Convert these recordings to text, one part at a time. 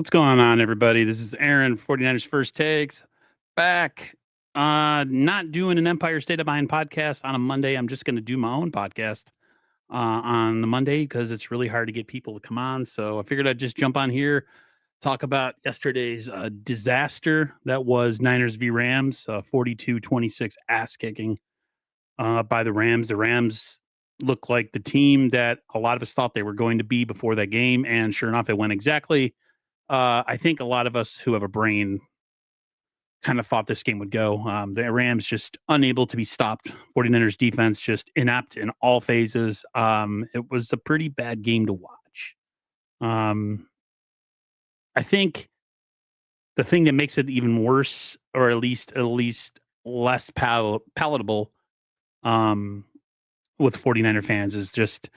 What's going on, everybody? This is Aaron, 49ers First Takes, back. Not doing an Empire State of Mind podcast on a Monday. I'm just going to do my own podcast on the Monday because it's really hard to get people to come on. So I figured I'd just jump on here, talk about yesterday's disaster that was Niners v. Rams, 42-26 ass kicking by the Rams. The Rams looked like the team that a lot of us thought they were going to be before that game. And sure enough, it went exactly. I think a lot of us who have a brain kind of thought this game would go. The Rams just unable to be stopped. 49ers defense just inept in all phases. It was a pretty bad game to watch. I think the thing that makes it even worse, or at least less palatable with 49er fans, is just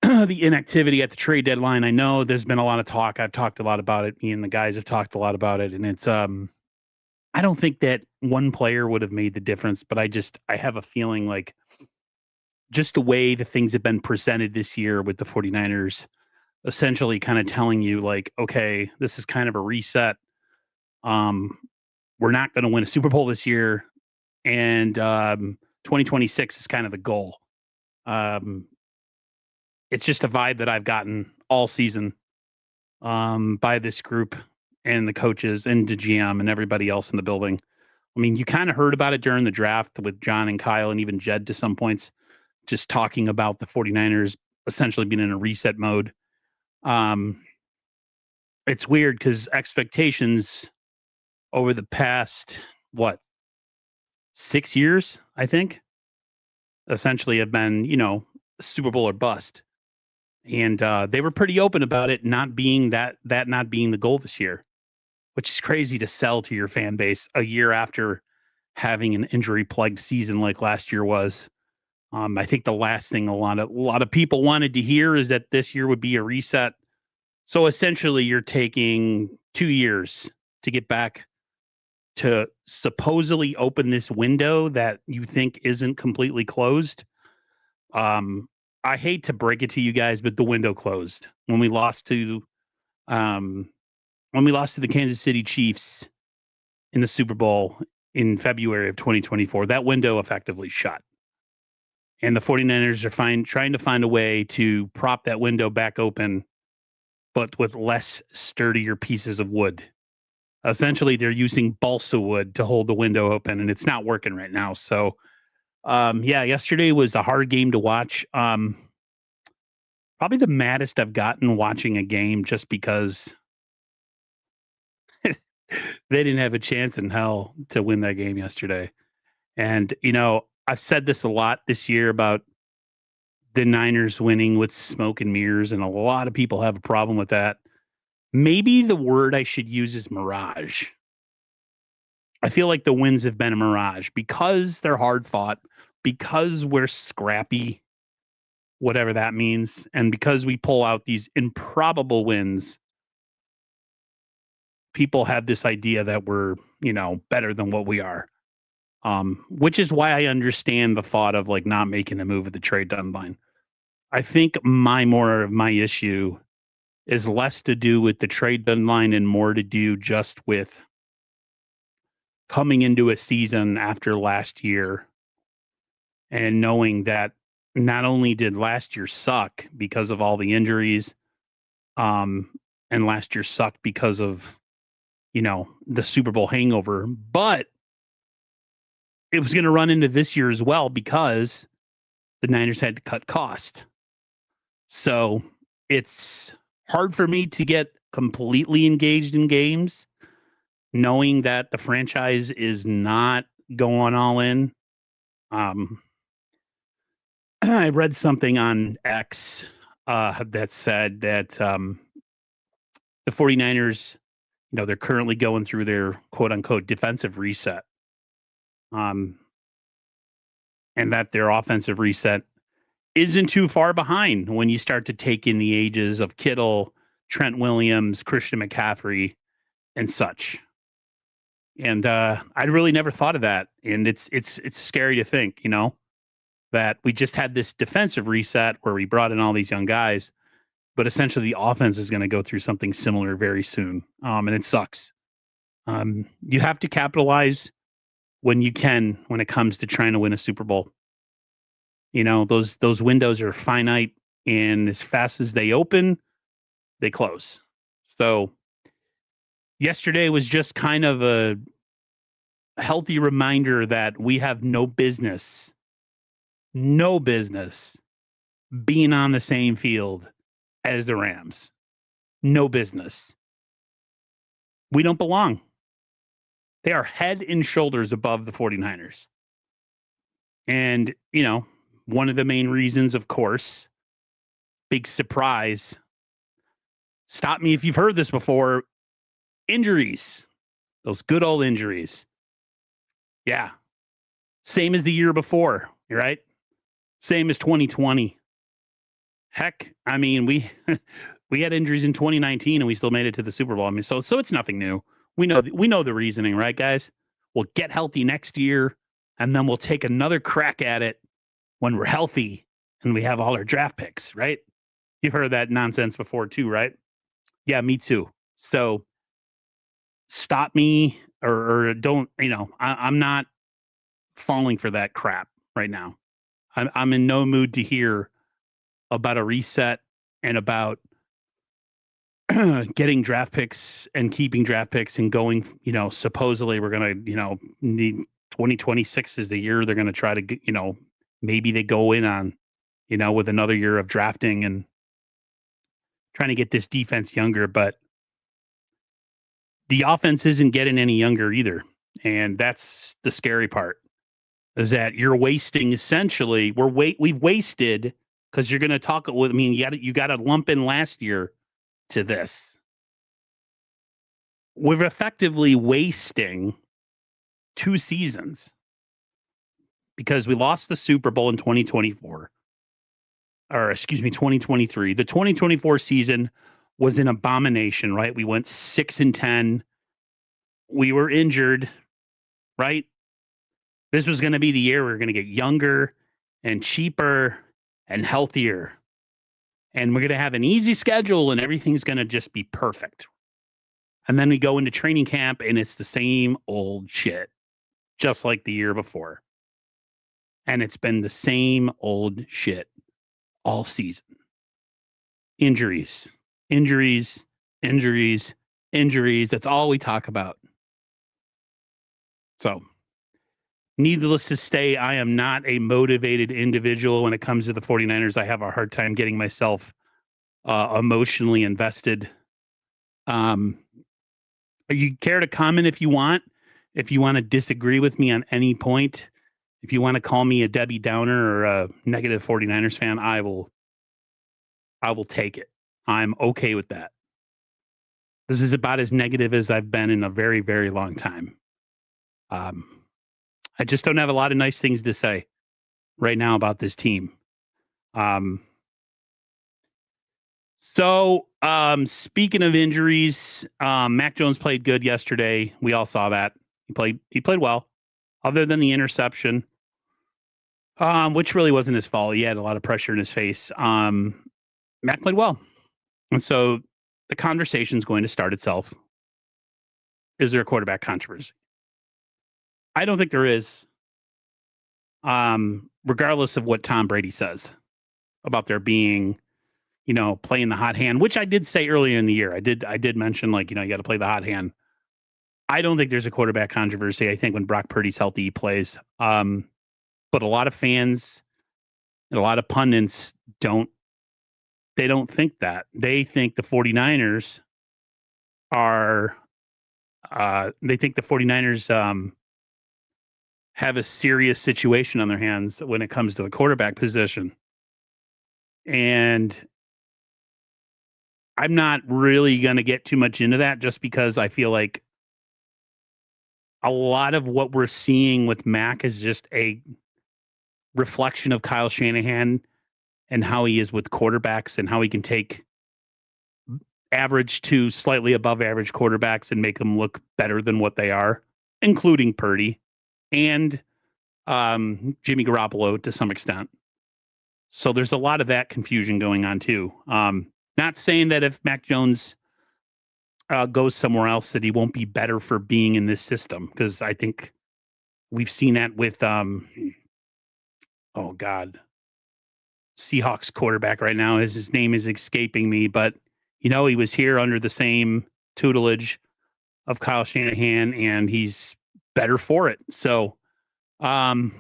the inactivity at the trade deadline. I know there's been a lot of talk. I've talked a lot about it. Me and the guys have talked a lot about it. And it's, I don't think that one player would have made the difference, but I have a feeling like just the way the things have been presented this year with the 49ers, essentially kind of telling you like, okay, this is kind of a reset. We're not going to win a Super Bowl this year. And 2026 is kind of the goal. It's just a vibe that I've gotten all season by this group and the coaches and the GM and everybody else in the building. I mean, you kind of heard about it during the draft with John and Kyle and even Jed to some points, just talking about the 49ers essentially being in a reset mode. It's weird because expectations over the past, 6 years, I think, essentially have been, Super Bowl or bust. And they were pretty open about it not being that not being the goal this year, which is crazy to sell to your fan base a year after having an injury-plagued season like last year was. I think the last thing a lot of people wanted to hear is that this year would be a reset. So essentially, you're taking 2 years to get back to supposedly open this window that you think isn't completely closed. I hate to break it to you guys, but the window closed when we lost to the Kansas City Chiefs in the Super Bowl in February of 2024. That window effectively shut. And the 49ers are trying to find a way to prop that window back open, but with less sturdier pieces of wood. Essentially, they're using balsa wood to hold the window open, and it's not working right now. So, yesterday was a hard game to watch. Probably the maddest I've gotten watching a game just because they didn't have a chance in hell to win that game yesterday. And, I've said this a lot this year about the Niners winning with smoke and mirrors, and a lot of people have a problem with that. Maybe the word I should use is mirage. I feel like the wins have been a mirage because they're hard fought, because we're scrappy, whatever that means, and because we pull out these improbable wins. People have this idea that we're, better than what we are. Which is why I understand the thought of like not making a move at the trade deadline. I think more of my issue is less to do with the trade deadline and more to do just with coming into a season after last year and knowing that not only did last year suck because of all the injuries, and last year sucked because of, the Super Bowl hangover, but it was going to run into this year as well because the Niners had to cut cost. So it's hard for me to get completely engaged in games, knowing that the franchise is not going all in. I read something on X that said that the 49ers, they're currently going through their quote unquote defensive reset. And that their offensive reset isn't too far behind when you start to take in the ages of Kittle, Trent Williams, Christian McCaffrey, and such. And I'd really never thought of that. And it's scary to think, that we just had this defensive reset where we brought in all these young guys. but essentially the offense is going to go through something similar very soon, and it sucks. You have to capitalize when you can when it comes to trying to win a Super Bowl. Those windows are finite, and as fast as they open, they close. So yesterday was just kind of a healthy reminder that we have no business being on the same field as the Rams. No business. We don't belong. They are head and shoulders above the 49ers. And, one of the main reasons, of course, big surprise. Stop me if you've heard this before. Injuries. Those good old injuries. Yeah. Same as the year before, right? Same as 2020. Heck, I mean, we we had injuries in 2019 and we still made it to the Super Bowl. I mean, so it's nothing new. We know the reasoning, right, guys? We'll get healthy next year, and then we'll take another crack at it when we're healthy and we have all our draft picks, right? You've heard that nonsense before too, right? Yeah, me too. So stop me or don't, I'm not falling for that crap right now. I'm in no mood to hear about a reset and about getting draft picks and keeping draft picks and going, supposedly we're going to, need 2026 is the year they're going to try to, maybe they go in on, with another year of drafting and trying to get this defense younger, but the offense isn't getting any younger either. And that's the scary part is that you're wasting essentially we've wasted because you're going to talk with, you got to lump in last year to this. We're effectively wasting 2 seasons because we lost the Super Bowl in 2024, or excuse me, 2023. The 2024 season was an abomination, right? We went 6-10. We were injured, right? This was going to be the year we were going to get younger and cheaper and healthier. And we're going to have an easy schedule and everything's going to just be perfect. And then we go into training camp and it's the same old shit, just like the year before. And it's been the same old shit all season. Injuries, injuries, injuries, injuries. That's all we talk about. So, needless to say, I am not a motivated individual when it comes to the 49ers. I have a hard time getting myself emotionally invested. You care to comment if you want? If you want to disagree with me on any point, if you want to call me a Debbie Downer or a negative 49ers fan, I will take it. I'm okay with that. This is about as negative as I've been in a very, very long time. I just don't have a lot of nice things to say right now about this team. So speaking of injuries, Mac Jones played good yesterday. We all saw that. He played well, other than the interception, which really wasn't his fault. He had a lot of pressure in his face. Mac played well. And so the conversation is going to start itself. Is there a quarterback controversy? I don't think there is. Regardless of what Tom Brady says about there being, playing the hot hand, which I did say earlier in the year. I did mention you got to play the hot hand. I don't think there's a quarterback controversy. I think when Brock Purdy's healthy, he plays. But a lot of fans and a lot of pundits don't think that. They think the 49ers have a serious situation on their hands when it comes to the quarterback position. And I'm not really going to get too much into that just because I feel like a lot of what we're seeing with Mac is just a reflection of Kyle Shanahan and how he is with quarterbacks and how he can take average to slightly above average quarterbacks and make them look better than what they are, including Purdy and Jimmy Garoppolo to some extent. So there's a lot of that confusion going on too. Not saying that if Mac Jones goes somewhere else that he won't be better for being in this system, because I think we've seen that with oh God, Seahawks quarterback right now. His name is escaping me, but he was here under the same tutelage of Kyle Shanahan, and he's better for it. So, the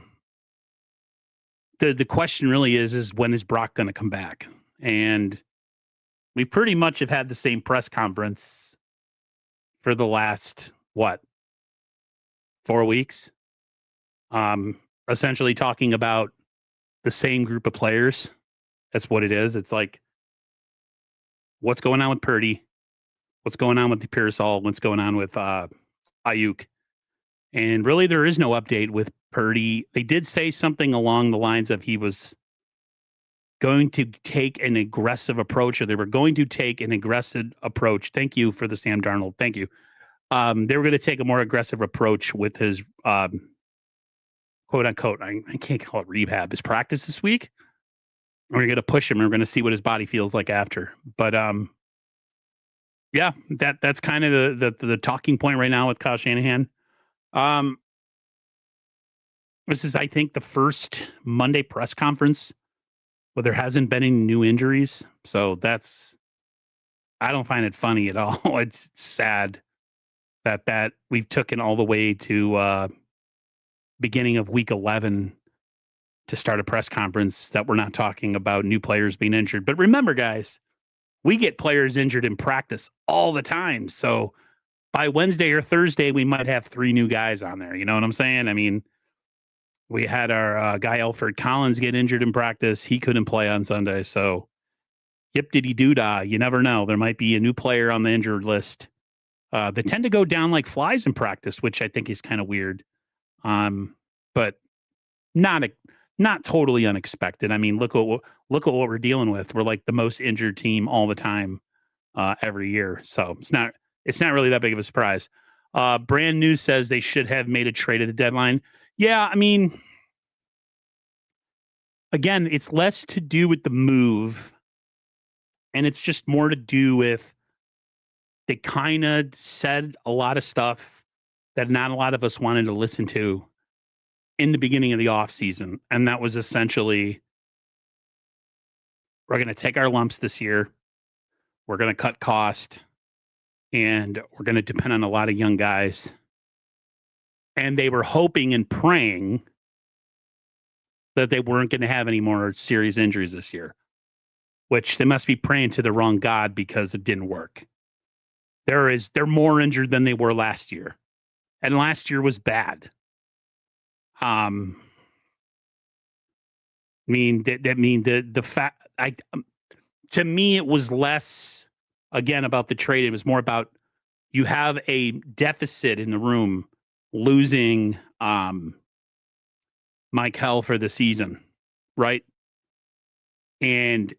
question really is when is Brock going to come back? And we pretty much have had the same press conference for the last 4 weeks, essentially talking about the same group of players. That's what it is. It's like, what's going on with Purdy? What's going on with the Pearsall? What's going on with Ayuk? And really, there is no update with Purdy. They did say something along the lines of he was going to take an aggressive approach, or they were going to take an aggressive approach. Thank you for the Sam Darnold. Thank you. They were going to take a more aggressive approach with his quote unquote, I can't call it rehab, his practice this week. We're going to push him and we're going to see what his body feels like after. But yeah, that's kind of the talking point right now with Kyle Shanahan. This is, I think, the first Monday press conference where there hasn't been any new injuries. So I don't find it funny at all. It's sad that we've taken all the way to beginning of week 11 to start a press conference that we're not talking about new players being injured. But remember, guys, we get players injured in practice all the time. So by Wednesday or Thursday, we might have 3 new guys on there. You know what I'm saying? I mean, we had our guy Alfred Collins get injured in practice. He couldn't play on Sunday. So yip diddy doo dah. You never know. There might be a new player on the injured list. They tend to go down like flies in practice, which I think is kind of weird. But not totally unexpected. I mean, look at what we're dealing with. We're like the most injured team all the time, every year. So it's not really that big of a surprise. Brand New says they should have made a trade at the deadline. Yeah, I mean, again, it's less to do with the move, and it's just more to do with they kind of said a lot of stuff that not a lot of us wanted to listen to in the beginning of the offseason. And that was essentially, we're going to take our lumps this year. We're going to cut cost, and we're going to depend on a lot of young guys. And they were hoping and praying that they weren't going to have any more serious injuries this year, which they must be praying to the wrong God, because it didn't work. They're more injured than they were last year. And last year was bad. I mean, the fact, to me, it was less, again, about the trade. It was more about, you have a deficit in the room, losing Mike Hell for the season, right? And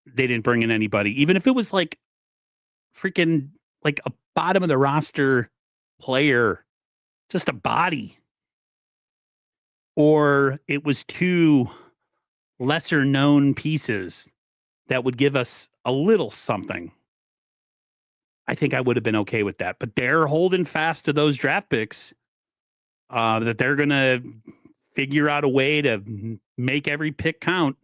they didn't bring in anybody, even if it was like freaking like a bottom of the roster player, just a body, or it was 2 lesser known pieces that would give us a little something. I think I would have been okay with that. But they're holding fast to those draft picks, that they're going to figure out a way to make every pick count.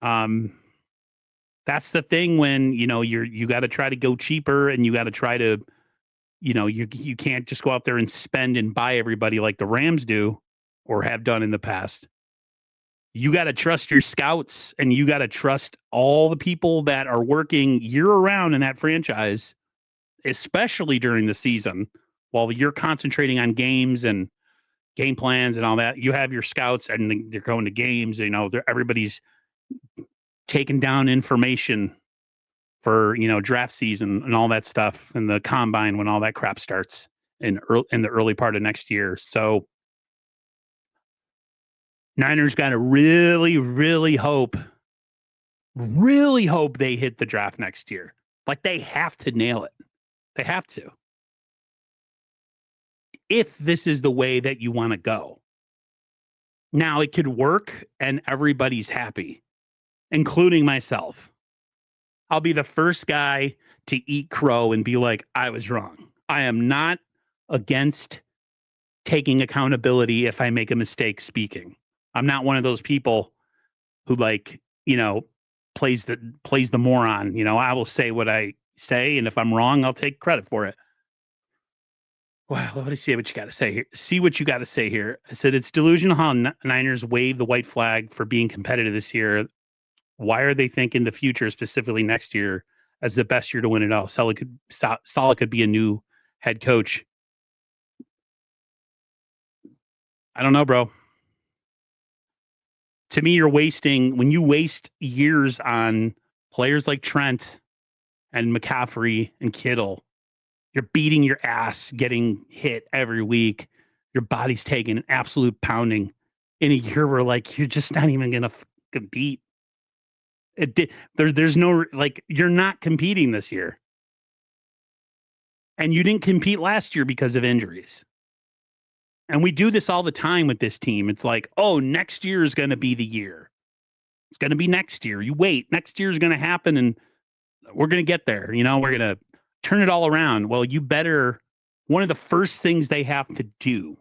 That's the thing when, you got to try to go cheaper, and you got to try to, you can't just go out there and spend and buy everybody like the Rams do or have done in the past. You got to trust your scouts, and you got to trust all the people that are working year round in that franchise, especially during the season, while you're concentrating on games and game plans and all that. You have your scouts, and they're going to games. Everybody's taking down information for draft season and all that stuff, and the combine when all that crap starts in the early part of next year. So Niners got to really, really hope they hit the draft next year. Like, they have to nail it. They have to. If this is the way that you want to go. Now, it could work and everybody's happy, including myself. I'll be the first guy to eat crow and be like, I was wrong. I am not against taking accountability if I make a mistake speaking. I'm not one of those people who like, plays the moron. I will say what I say, and if I'm wrong, I'll take credit for it. Wow, let me see what you got to say here. See what you got to say here. I said it's delusional how Niners wave the white flag for being competitive this year. Why are they thinking the future, specifically next year, as the best year to win it all? Saleh could be a new head coach. I don't know, bro. To me, when you waste years on players like Trent and McCaffrey and Kittle, you're beating your ass, getting hit every week. Your body's taking an absolute pounding in a year where like you're just not even gonna compete. There's no like you're not competing this year, and you didn't compete last year because of injuries. And we do this all the time with this team. It's like, oh, next year is going to be the year. It's going to be next year. You wait. Next year is going to happen, and we're going to get there. We're going to turn it all around. Well, you better. One of the first things they have to do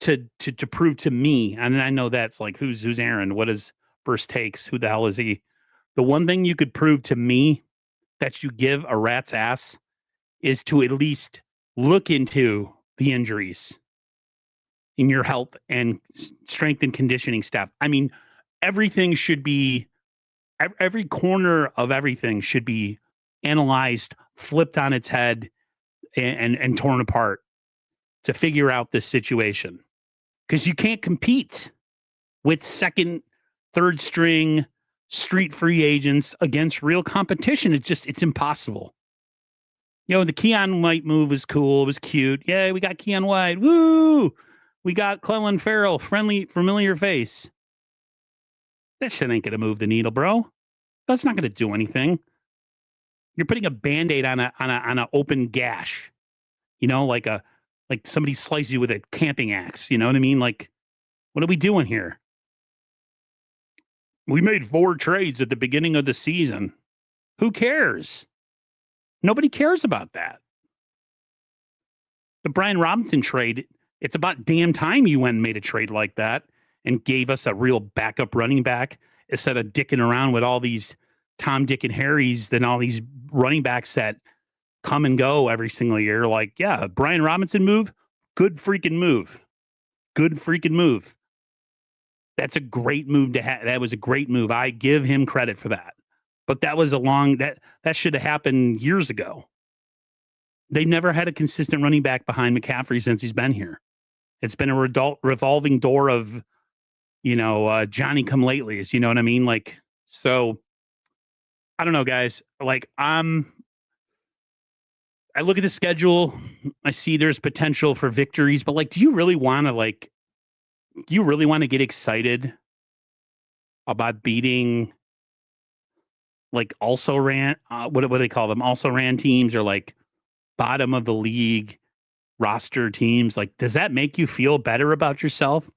to prove to me, and I know that's like who's Aaron? What is first takes? Who the hell is he? The one thing you could prove to me that you give a rat's ass is to at least look into the injuries in your health and strength and conditioning staff. I mean, everything should be, every corner of everything should be analyzed, flipped on its head, and torn apart to figure out this situation. Because you can't compete with second, third string street free agents against real competition. It's impossible. The Keon White move was cool. It was cute. Yeah, we got Keon White. Woo! We got Clelin Ferrell, familiar face. That shit ain't gonna move the needle, bro. That's not gonna do anything. You're putting a Band-Aid on a open gash. Like somebody sliced you with a camping axe. You know what I mean? Like, what are we doing here? We made 4 trades at the beginning of the season. Who cares? Nobody cares about that. The Brian Robinson trade, it's about damn time you went and made a trade like that and gave us a real backup running back instead of dicking around with all these Tom, Dick, and Harrys, then all these running backs that come and go every single year. Like, yeah, Brian Robinson move, good freaking move. Good freaking move. That's a great move to have. That was a great move. I give him credit for that. But that was that should have happened years ago. They never had a consistent running back behind McCaffrey since he's been here. It's been a revolving door of, Johnny come latelys. You know what I mean? Like, so I don't know, guys. Like, I look at the schedule. I see there's potential for victories, but like, do you really want to get excited about beating like also ran what do they call them? Also ran teams, or like bottom of the league roster teams? Like, does that make you feel better about yourself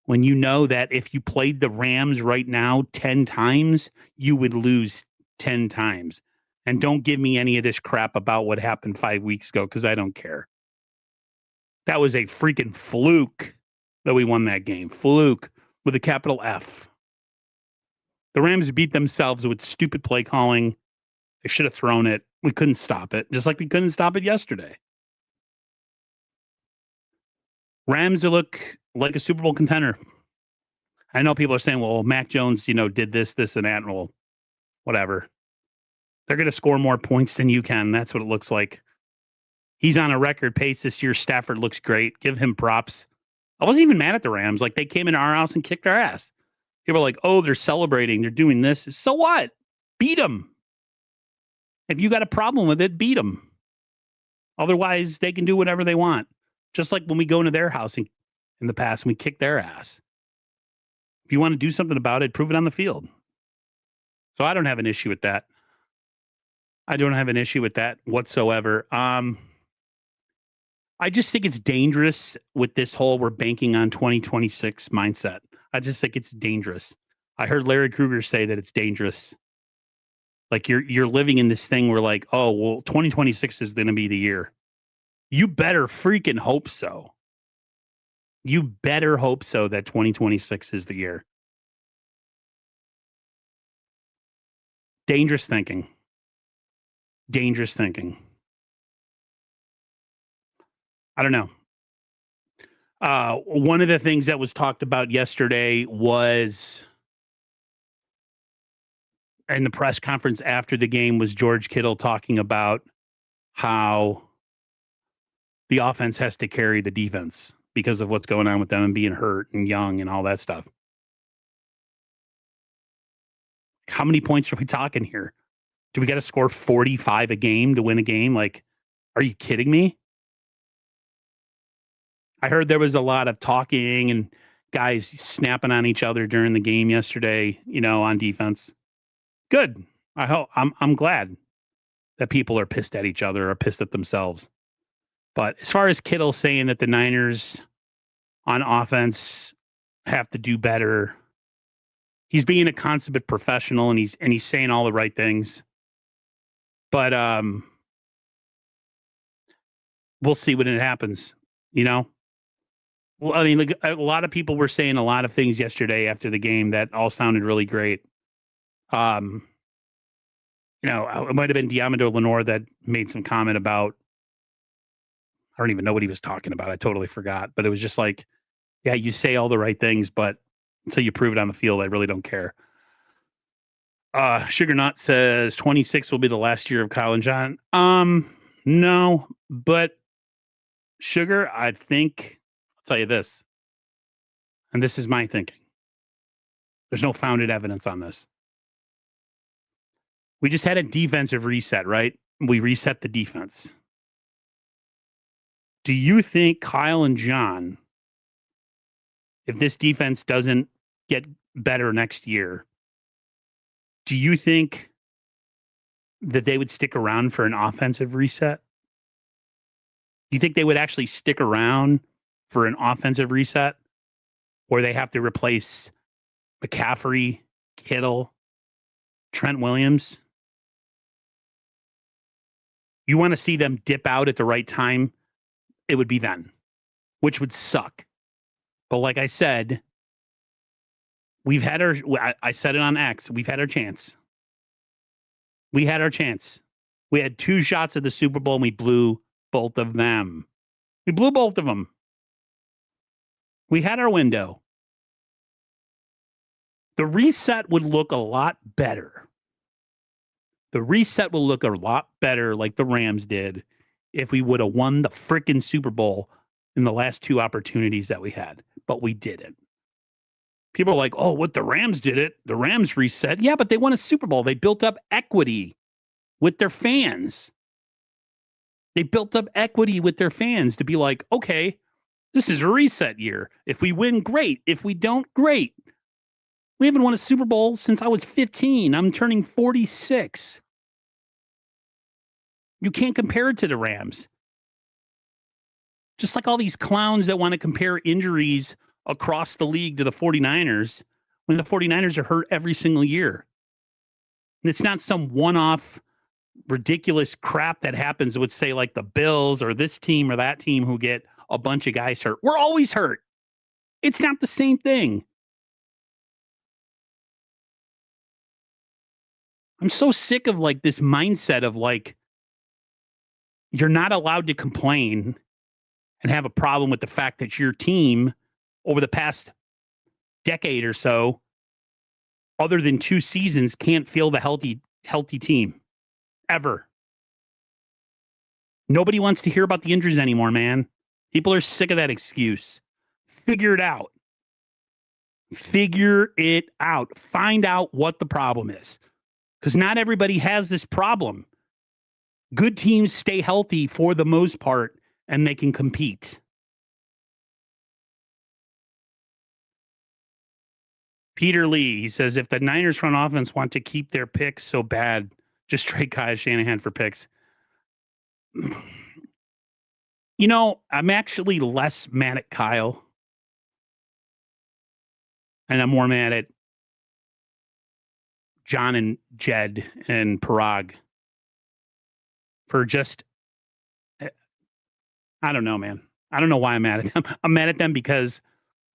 when you know that if you played the Rams right now 10 times, you would lose 10 times? And don't give me any of this crap about what happened 5 weeks ago, because I don't care. That was a freaking fluke that we won that game. Fluke with a capital F. The Rams beat themselves with stupid play calling. They should have thrown it. We couldn't stop it, just like we couldn't stop it yesterday. Rams look like a Super Bowl contender. I know people are saying, well, Mac Jones, did this, and that. Well, whatever. They're going to score more points than you can. That's what it looks like. He's on a record pace this year. Stafford looks great. Give him props. I wasn't even mad at the Rams. Like, they came into our house and kicked our ass. People are like, oh, they're celebrating. They're doing this. So what? Beat them. If you got a problem with it, beat them. Otherwise, they can do whatever they want. Just like when we go into their house in the past and we kick their ass. If you want to do something about it, prove it on the field. So I don't have an issue with that. I don't have an issue with that whatsoever. I just think it's dangerous with this whole we're banking on 2026 mindset. I just think it's dangerous. I heard Larry Krueger say that it's dangerous. Like you're living in this thing where like, oh, well, 2026 is going to be the year. You better freaking hope so. You better hope so that 2026 is the year. Dangerous thinking. Dangerous thinking. I don't know. One of the things that was talked about yesterday was in the press conference after the game was George Kittle talking about how the offense has to carry the defense because of what's going on with them and being hurt and young and all that stuff. How many points are we talking here? Do we got to score 45 a game to win a game? Like, are you kidding me? I heard there was a lot of talking and guys snapping on each other during the game yesterday, on defense. Good. I'm glad that people are pissed at each other or pissed at themselves. But as far as Kittle saying that the Niners on offense have to do better, he's being a consummate professional and he's saying all the right things. But we'll see when it happens, Well, I mean, like, a lot of people were saying a lot of things yesterday after the game that all sounded really great. It might have been Diamando Lenore that made some comment about, I don't even know what he was talking about. I totally forgot. But it was just like, yeah, you say all the right things, but until you prove it on the field, I really don't care. Sugar Nut says 26 will be the last year of Kyle and John. No, but Sugar, I think, I'll tell you this, and this is my thinking. There's no founded evidence on this. We just had a defensive reset, right? We reset the defense. Do you think Kyle and John, if this defense doesn't get better next year, do you think that they would stick around for an offensive reset? Do you think they would actually stick around for an offensive reset where they have to replace McCaffrey, Kittle, Trent Williams? You want to see them dip out at the right time? It would be then, which would suck. But like I said, I said it on X, we've had our chance. We had our chance. We had 2 shots at the Super Bowl and we blew both of them. We blew both of them. We had our window. The reset would look a lot better. The reset will look a lot better like the Rams did if we would have won the freaking Super Bowl in the last 2 opportunities that we had. But we didn't. People are like, oh, what, the Rams did it? The Rams reset. Yeah, but they won a Super Bowl. They built up equity with their fans. They built up equity with their fans to be like, okay, this is a reset year. If we win, great. If we don't, great. We haven't won a Super Bowl since I was 15. I'm turning 46. You can't compare it to the Rams. Just like all these clowns that want to compare injuries across the league to the 49ers when the 49ers are hurt every single year. And it's not some one-off ridiculous crap that happens with, say, like the Bills or this team or that team who get a bunch of guys hurt. We're always hurt. It's not the same thing. I'm so sick of like this mindset of like, you're not allowed to complain and have a problem with the fact that your team over the past decade or so, other than 2 seasons, can't field a healthy team ever. Nobody wants to hear about the injuries anymore, man. People are sick of that excuse. Figure it out. Figure it out. Find out what the problem is. Because not everybody has this problem. Good teams stay healthy for the most part, and they can compete. Peter Lee, he says, if the Niners front offense want to keep their picks so bad, just trade Kyle Shanahan for picks. I'm actually less mad at Kyle. And I'm more mad at John and Jed and Parag for just, I don't know, man. I don't know why I'm mad at them. I'm mad at them because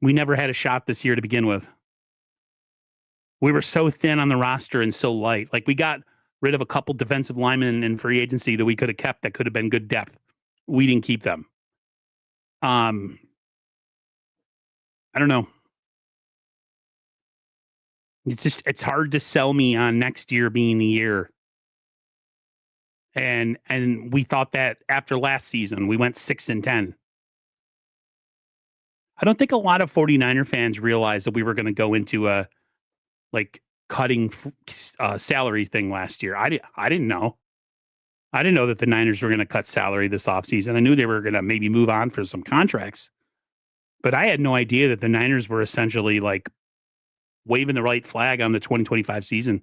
we never had a shot this year to begin with. We were so thin on the roster and so light. Like, we got rid of a couple defensive linemen in free agency that we could have kept that could have been good depth. We didn't keep them. I don't know. It's hard to sell me on next year being the year. And we thought that after last season, we went 6-10. I don't think a lot of 49er fans realized that we were going to go into a cutting salary thing last year. I didn't know. I didn't know that the Niners were going to cut salary this offseason. I knew they were going to maybe move on for some contracts. But I had no idea that the Niners were essentially like waving the right flag on the 2025 season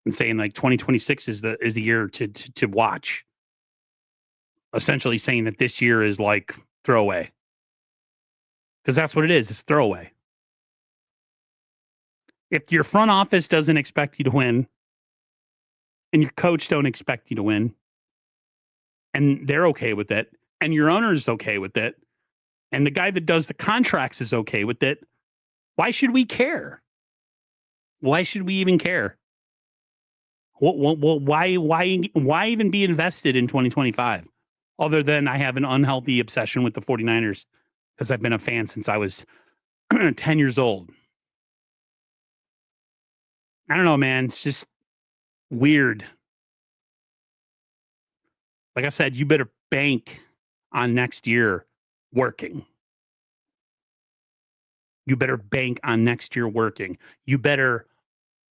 and saying like 2026 is the year to watch. Essentially saying that this year is like throwaway. Because that's what it is. It's throwaway. If your front office doesn't expect you to win and your coach don't expect you to win and they're okay with it and your owner is okay with it and the guy that does the contracts is okay with it, why should we care? Why should we even care? Why even be invested in 2025 other than I have an unhealthy obsession with the 49ers because I've been a fan since I was 10 years old. I don't know, man. It's just weird. Like I said, you better bank on next year working. You better bank on next year working. You better,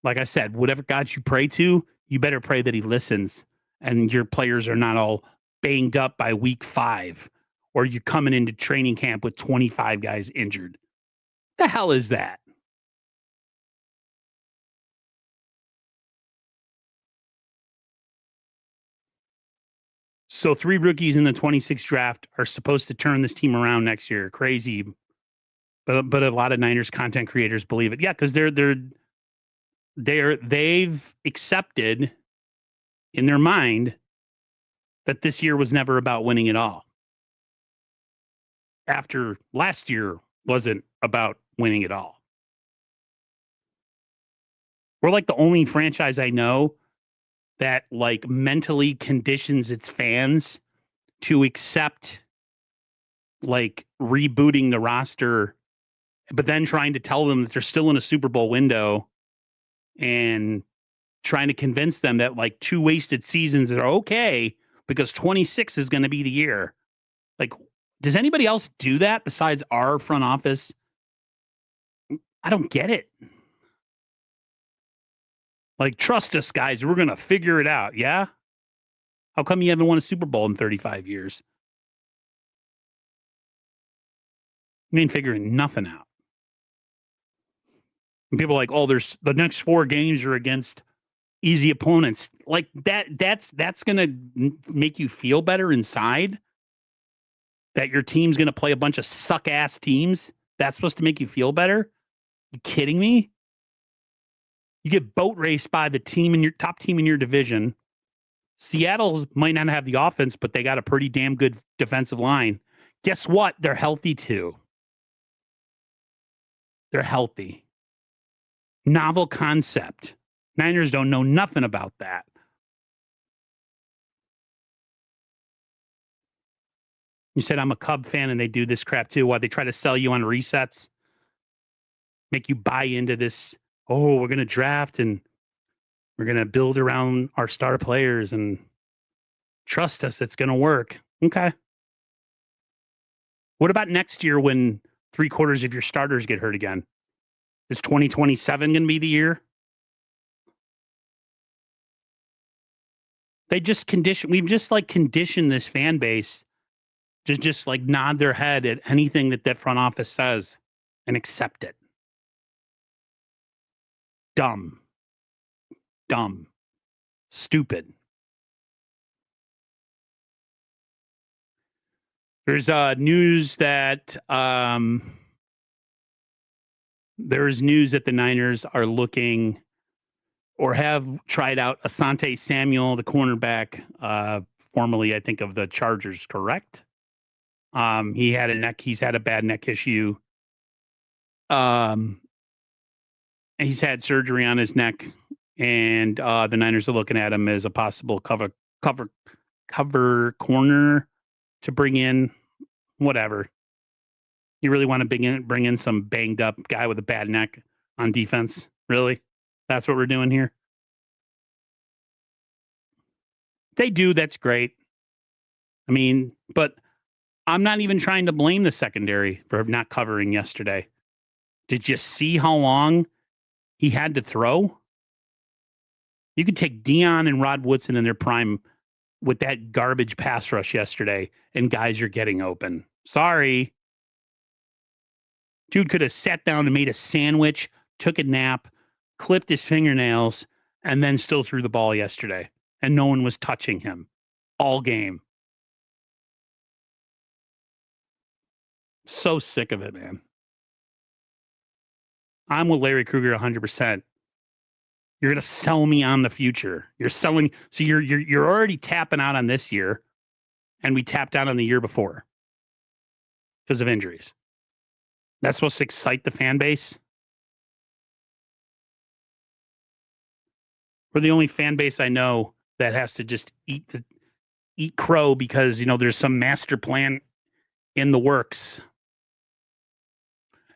like I said, whatever God you pray to, you better pray that he listens and your players are not all banged up by week 5 or you're coming into training camp with 25 guys injured. The hell is that? So 3 rookies in the 26th draft are supposed to turn this team around next year. Crazy. But a lot of Niners content creators believe it. Yeah, because they've accepted in their mind that this year was never about winning at all. After last year wasn't about winning at all. We're like the only franchise I know that like mentally conditions its fans to accept like rebooting the roster, but then trying to tell them that they're still in a Super Bowl window and trying to convince them that like 2 wasted seasons are okay because 26 is going to be the year. Like, does anybody else do that besides our front office? I don't get it. Like, trust us, guys. We're going to figure it out. Yeah? How come you haven't won a Super Bowl in 35 years? You ain't figuring nothing out. And people are like, oh, there's the next 4 games are against easy opponents. Like that's going to make you feel better inside that your team's going to play a bunch of suck ass teams. That's supposed to make you feel better. You kidding me? You get boat raced by the team in your top team in your division. Seattle might not have the offense, but they got a pretty damn good defensive line. Guess what? They're healthy too. They're healthy. Novel concept. Niners don't know nothing about that. You said I'm a Cub fan and they do this crap too. Why they try to sell you on resets, make you buy into this. Oh, we're going to draft and we're going to build around our star players and trust us. It's going to work. Okay. What about next year when 3/4 of your starters get hurt again? Is 2027 going to be the year? We've just like conditioned this fan base to just like nod their head at anything that front office says and accept it. Dumb. Stupid. There's news that the Niners are looking or have tried out Asante Samuel, the cornerback, formerly, I think, of the Chargers, correct? He's had a bad neck issue. He's had surgery on his neck, and the Niners are looking at him as a possible cover corner to bring in. Whatever. You really want to bring in some banged up guy with a bad neck on defense? Really? That's what we're doing here? They do. That's great. I mean, but I'm not even trying to blame the secondary for not covering yesterday. Did you see how long he had to throw? You could take Dion and Rod Woodson in their prime with that garbage pass rush yesterday, and guys are getting open. Sorry. Dude could have sat down and made a sandwich, took a nap, clipped his fingernails, and then still threw the ball yesterday. And no one was touching him all game. So sick of it, man. I'm with Larry Krueger 100%. You're going to sell me on the future. You're selling. So you're already tapping out on this year, and we tapped out on the year before because of injuries. That's supposed to excite the fan base. We're the only fan base I know that has to just eat crow because there's some master plan in the works.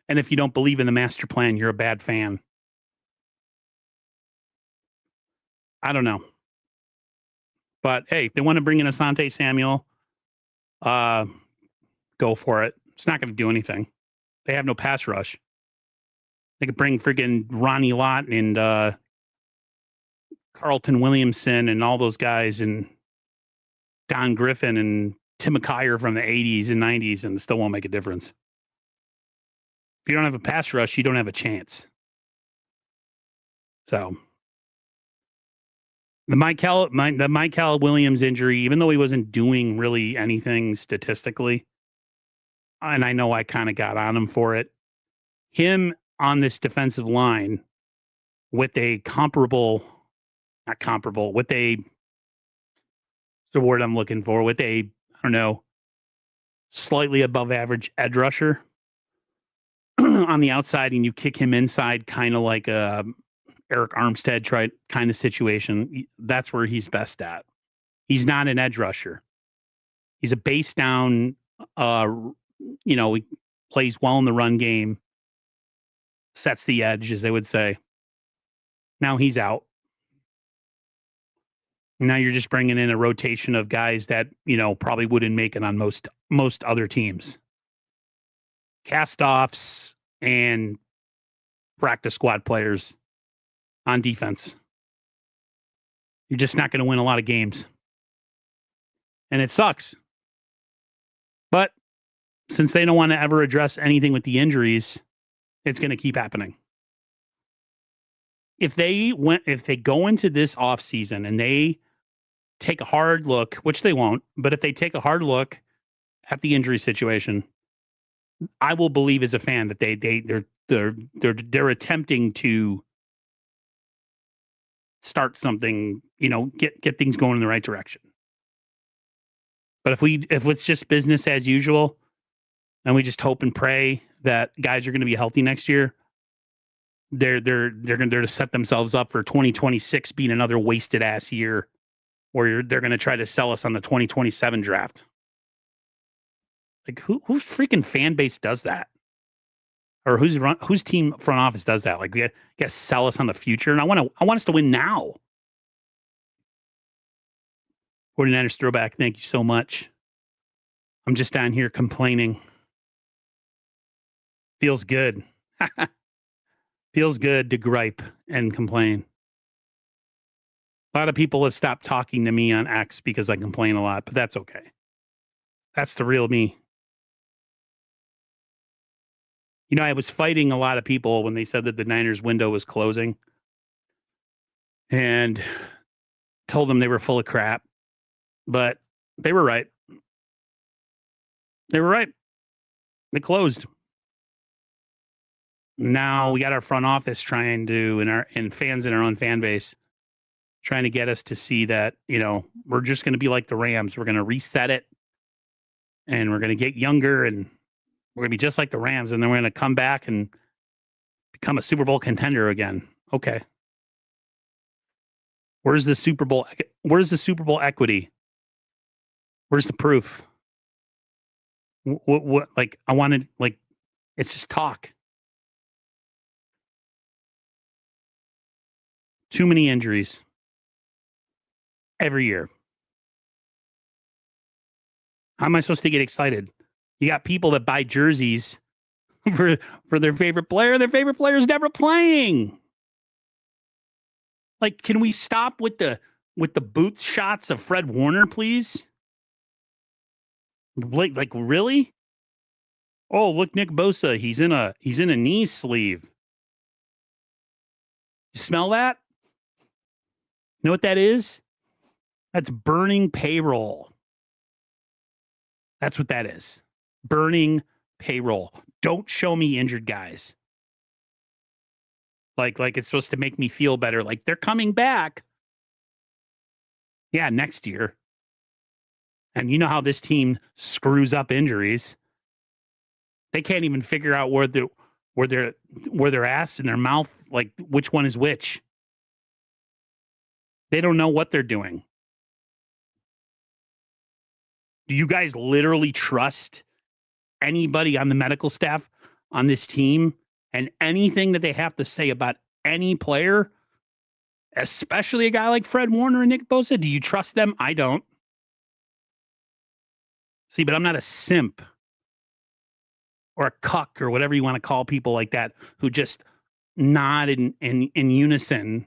And if you don't believe in the master plan, you're a bad fan. I don't know. But hey, if they want to bring in Asante Samuel, go for it. It's not going to do anything. They have no pass rush. They could bring friggin' Ronnie Lott and Carlton Williamson and all those guys and Don Griffin and Tim McKyer from the 80s and 90s and still won't make a difference. If you don't have a pass rush, you don't have a chance. So the Michael Williams injury, even though he wasn't doing really anything statistically, and I know I kind of got on him for it, him on this defensive line with a with the word I'm looking for, with a, I don't know, slightly above average edge rusher on the outside, and you kick him inside, kind of like a Eric Armstead kind of situation. That's where he's best at. He's not an edge rusher. He's a base down, he plays well in the run game, sets the edge, as they would say. Now he's out. Now you're just bringing in a rotation of guys that, probably wouldn't make it on most other teams. Cast-offs and practice squad players on defense. You're just not going to win a lot of games. And it sucks. But since they don't want to ever address anything with the injuries, it's going to keep happening. If they go into this offseason and they take a hard look, which they won't, but if they take a hard look at the injury situation, I will believe as a fan that they're attempting to start something, get things going in the right direction. But if it's just business as usual, and we just hope and pray that guys are going to be healthy next year, they're going to set themselves up for 2026 being another wasted ass year, where they're going to try to sell us on the 2027 draft. Like whose freaking fan base does that? Or whose team front office does that? Like, we got to sell us on the future, and I want us to win now. 49ers throwback. Thank you so much. I'm just down here complaining. Feels good. Feels good to gripe and complain. A lot of people have stopped talking to me on X because I complain a lot, but that's okay. That's the real me. I was fighting a lot of people when they said that the Niners window was closing, and told them they were full of crap, but they were right. They were right. They closed. Now we got our front office trying to, and fans in our own fan base, trying to get us to see that, we're just going to be like the Rams. We're going to reset it, and we're going to get younger, and we're going to be just like the Rams, and then we're going to come back and become a Super Bowl contender again. Okay. Where's the Super Bowl? Where's the Super Bowl equity? Where's the proof? What like I wanted, like, it's just talk. Too many injuries every year. How am I supposed to get excited? You got people that buy jerseys for their favorite player. Their favorite player is never playing. Like, can we stop with the boots shots of Fred Warner, please? Like really? Oh, look, Nick Bosa. He's in a knee sleeve. You smell that? You know what that is? That's burning payroll. That's what that is. Burning payroll. Don't show me injured guys. Like it's supposed to make me feel better. Like they're coming back. Yeah, next year. And you know how this team screws up injuries. They can't even figure out where their ass and their mouth, like which one is which. They don't know what they're doing. Do you guys literally trust anybody on the medical staff on this team and anything that they have to say about any player, especially a guy like Fred Warner and Nick Bosa? Do you trust them? I don't. See, but I'm not a simp or a cuck or whatever you want to call people like that who just nod in unison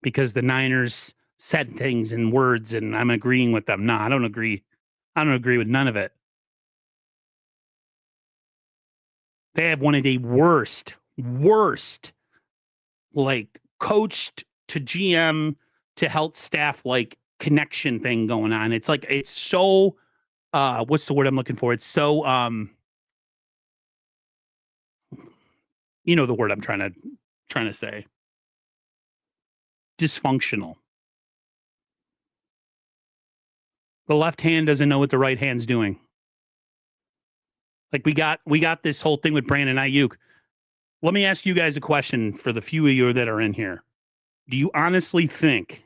because the Niners said things in words and I'm agreeing with them. No, I don't agree. I don't agree with none of it. They have one of the worst, like coached to GM to health staff like connection thing going on. It's like it's so what's the word I'm looking for? It's so you know the word I'm trying to say. Dysfunctional. The left hand doesn't know what the right hand's doing. Like we got this whole thing with Brandon Ayuk. Let me ask you guys a question for the few of you that are in here. Do you honestly think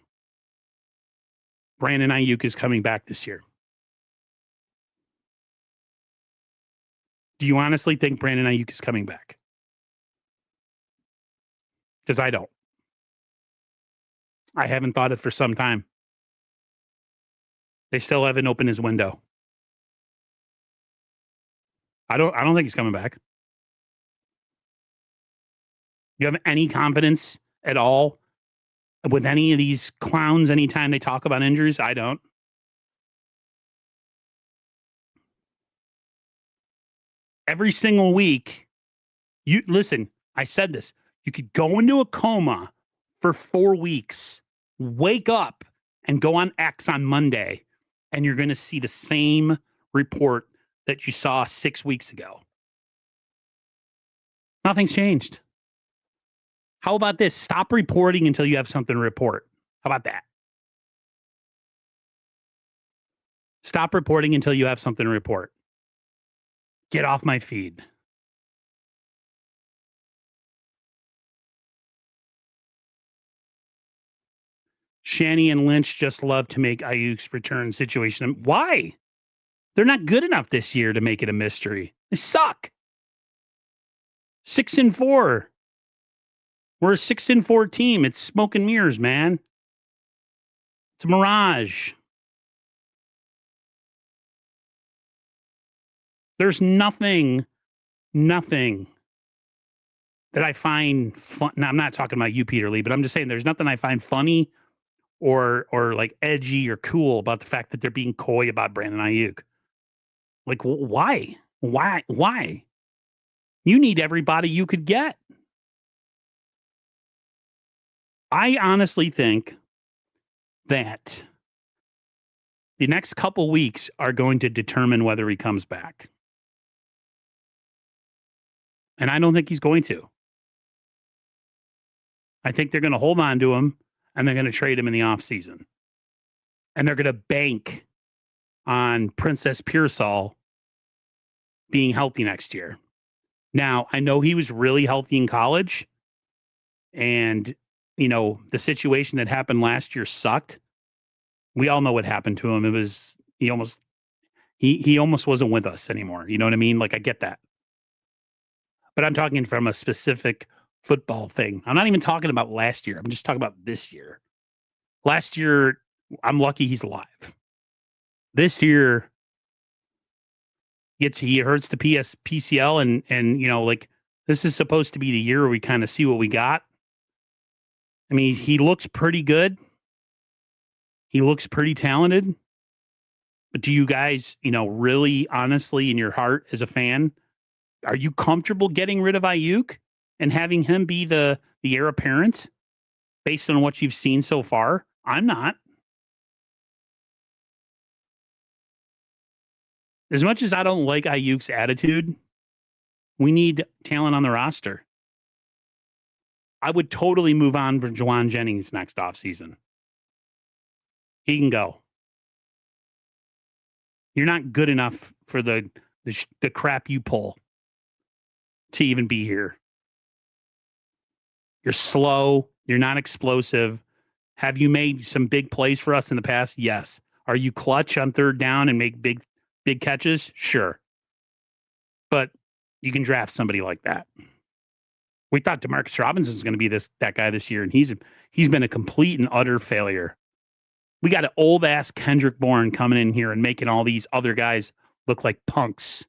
Brandon Ayuk is coming back this year? Do you honestly think Brandon Ayuk is coming back? Because I don't. I haven't thought it for some time. They still haven't opened his window. I don't think he's coming back. You have any confidence at all with any of these clowns anytime they talk about injuries? I don't. Every single week, you listen, I said this. You could go into a coma for 4 weeks, wake up and go on X on Monday, and you're going to see the same report that you saw 6 weeks ago. Nothing's changed. How about this? Stop reporting until you have something to report. How about that? Stop reporting until you have something to report. Get off my feed. Shanny and Lynch just love to make Ayuk's return situation. Why? They're not good enough this year to make it a mystery. They suck. 6-4. We're a 6-4 team. It's smoke and mirrors, man. It's a mirage. There's nothing that I find fun. Now, I'm not talking about you, Peter Lee, but I'm just saying there's nothing I find funny or like edgy or cool about the fact that they're being coy about Brandon Ayuk. Like, why? Why? You need everybody you could get. I honestly think that the next couple weeks are going to determine whether he comes back. And I don't think he's going to. I think they're going to hold on to him and they're going to trade him in the offseason. And they're going to bank on Princess Pearsall being healthy next year. Now, I know he was really healthy in college, and the situation that happened last year sucked. We all know what happened to him. It was he almost wasn't with us anymore. You know what I mean? Like, I get that. But I'm talking from a specific football thing. I'm not even talking about last year. I'm just talking about this year. Last year, I'm lucky he's alive. This year, he hurts the PCL, and like, this is supposed to be the year where we kind of see what we got. I mean, he looks pretty good. He looks pretty talented. But do you guys, really honestly in your heart as a fan, are you comfortable getting rid of Ayuk and having him be the heir apparent based on what you've seen so far? I'm not. As much as I don't like Ayuk's attitude, we need talent on the roster. I would totally move on for Juwan Jennings next offseason. He can go. You're not good enough for the crap you pull to even be here. You're slow. You're not explosive. Have you made some big plays for us in the past? Yes. Are you clutch on third down and make big catches? Sure. But you can draft somebody like that. We thought Demarcus Robinson was going to be that guy this year, and he's been a complete and utter failure. We got an old ass Kendrick Bourne coming in here and making all these other guys look like punks.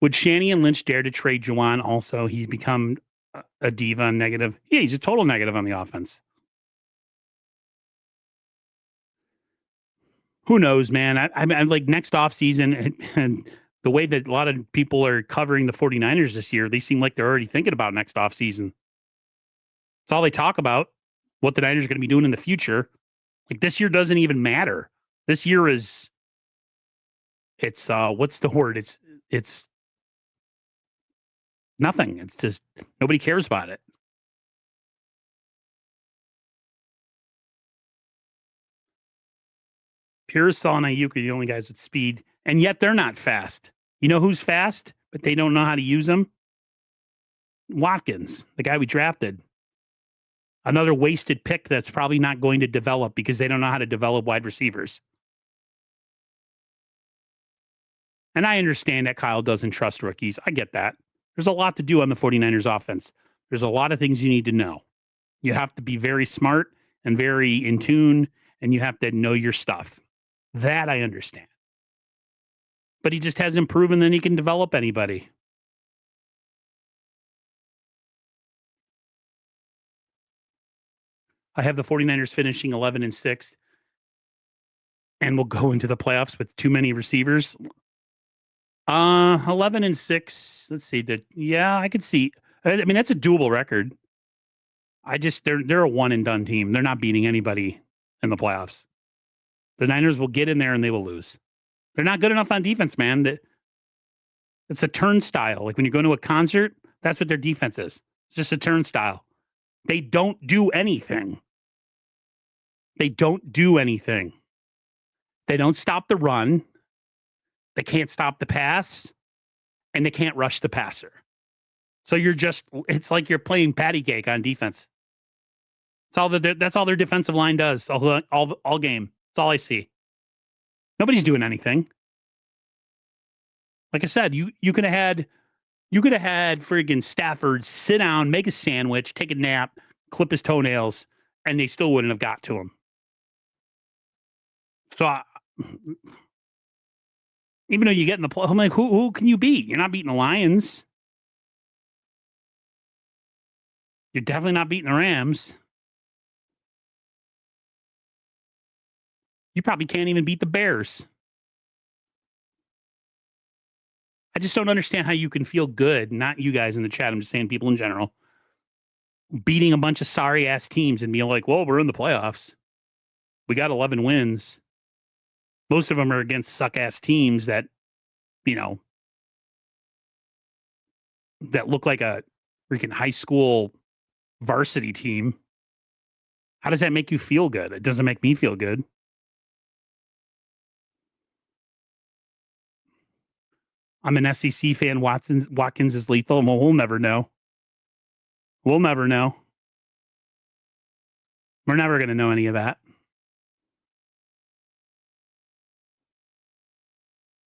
Would Shanny and Lynch dare to trade Juwan also? He's become a diva and negative. Yeah, he's a total negative on the offense. Who knows, man? I'm like, next offseason, and the way that a lot of people are covering the 49ers this year, they seem like they're already thinking about next offseason. It's all they talk about, what the Niners are going to be doing in the future. Like, this year doesn't even matter. This year it's what's the word? It's nothing. It's just nobody cares about it. Pearsall and Ayuk are the only guys with speed, and yet they're not fast. You know who's fast, but they don't know how to use them? Watkins, the guy we drafted. Another wasted pick that's probably not going to develop because they don't know how to develop wide receivers. And I understand that Kyle doesn't trust rookies. I get that. There's a lot to do on the 49ers offense. There's a lot of things you need to know. You have to be very smart and very in tune, and you have to know your stuff. That I understand. But he just hasn't proven that he can develop anybody. I have the 49ers finishing 11-6, and we'll go into the playoffs with too many receivers. 11-6. Let's see. Yeah, I could see. I mean, that's a doable record. They're a one and done team. They're not beating anybody in the playoffs. The Niners will get in there and they will lose. They're not good enough on defense, man. It's a turnstile. Like when you go to a concert, that's what their defense is. It's just a turnstile. They don't do anything. They don't do anything. They don't stop the run. They can't stop the pass. And they can't rush the passer. So it's like you're playing patty cake on defense. That's all their defensive line does all game. That's all I see. Nobody's doing anything. Like I said, you could have had friggin' Stafford sit down, make a sandwich, take a nap, clip his toenails, and they still wouldn't have got to him. So even though you get in the play, I'm like, who can you beat? You're not beating the Lions. You're definitely not beating the Rams. You probably can't even beat the Bears. I just don't understand how you can feel good, not you guys in the chat, I'm just saying people in general, beating a bunch of sorry ass teams and being like, well, we're in the playoffs. We got 11 wins. Most of them are against suck ass teams that, that look like a freaking high school varsity team. How does that make you feel good? It doesn't make me feel good. I'm an SEC fan. Watkins is lethal. Well, we'll never know. We'll never know. We're never going to know any of that.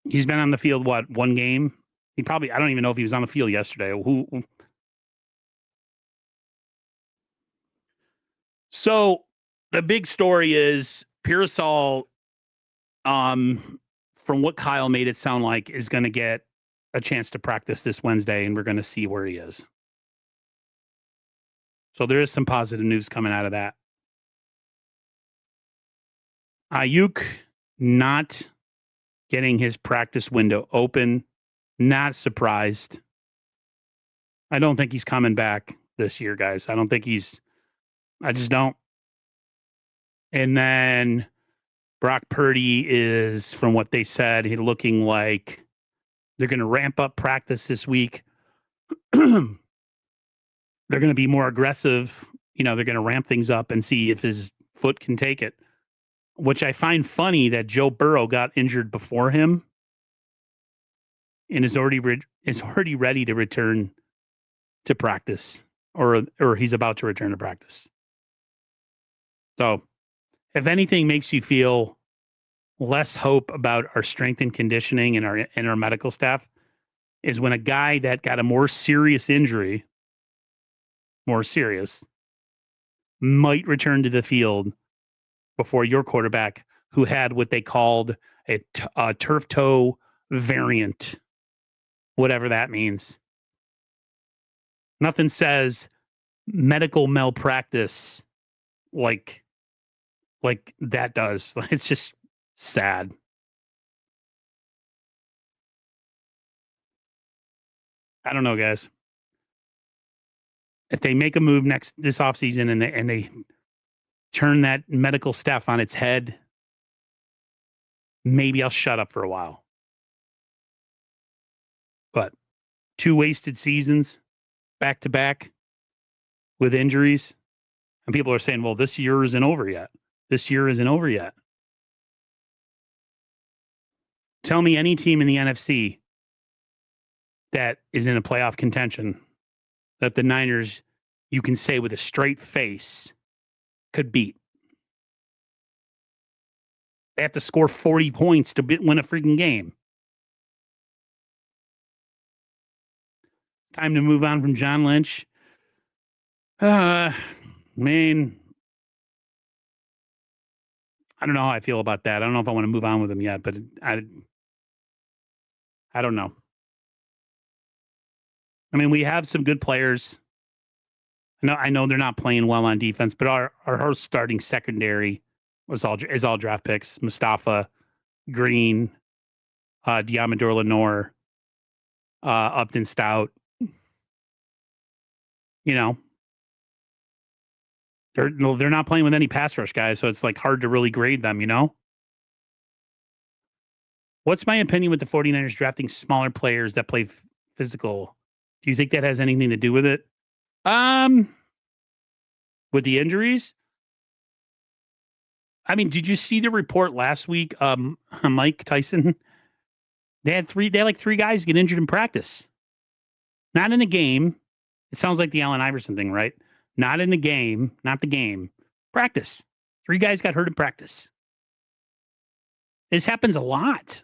He's been on the field, what, one game? I don't even know if he was on the field yesterday. So the big story is Pearsall, from what Kyle made it sound like, is going to get a chance to practice this Wednesday, and we're going to see where he is. So there is some positive news coming out of that. Ayuk not getting his practice window open. Not surprised. I don't think he's coming back this year, guys. I just don't. And then Brock Purdy is, from what they said, he's looking like they're going to ramp up practice this week. They're going to be more aggressive. They're going to ramp things up and see if his foot can take it, which I find funny that Joe Burrow got injured before him and is already ready to return to practice, or he's about to return to practice. So if anything makes you feel less hope about our strength and conditioning and our medical staff, is when a guy that got a more serious injury, might return to the field before your quarterback, who had what they called a turf toe variant, whatever that means. Nothing says medical malpractice like that does. It's just sad. I don't know, guys. If they make a move this offseason and they turn that medical staff on its head, maybe I'll shut up for a while. But 2 wasted seasons back to back with injuries, and people are saying, well, this year isn't over yet. Tell me any team in the NFC that is in a playoff contention that the Niners, you can say with a straight face, could beat. They have to score 40 points to win a freaking game. Time to move on from John Lynch. I don't know how I feel about that. I don't know if I want to move on with him yet, but I don't know. I mean, we have some good players. I know they're not playing well on defense, but our starting secondary is all draft picks. Mustafa, Green, Diamador Lenore, Upton Stout. They're not playing with any pass rush guys, so it's like hard to really grade them, What's my opinion with the 49ers drafting smaller players that play physical? Do you think that has anything to do with it? With the injuries? I mean, did you see the report last week? Mike Tyson, they had 3 guys get injured in practice. Not in the game. It sounds like the Allen Iverson thing, right? Not in the game, not the game. Practice. 3 guys got hurt in practice. This happens a lot.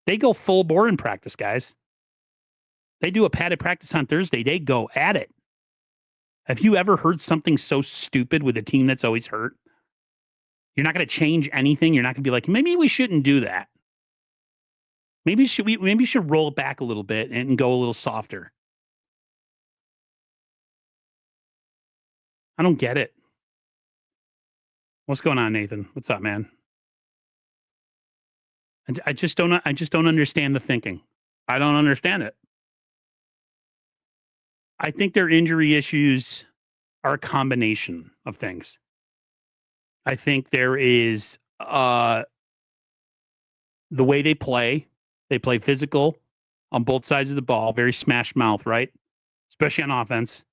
They go full bore in practice, guys. They do a padded practice on Thursday. They go at it. Have you ever heard something so stupid with a team that's always hurt? You're not going to change anything. You're not going to be like, maybe we shouldn't do that. Maybe you should roll it back a little bit and go a little softer. I don't get it. What's going on, Nathan? What's up, man? I just don't understand the thinking. I don't understand it. I think their injury issues are a combination of things. I think there is the way they play. They play physical. on both sides of the ball, very smash mouth, right? Especially on offense.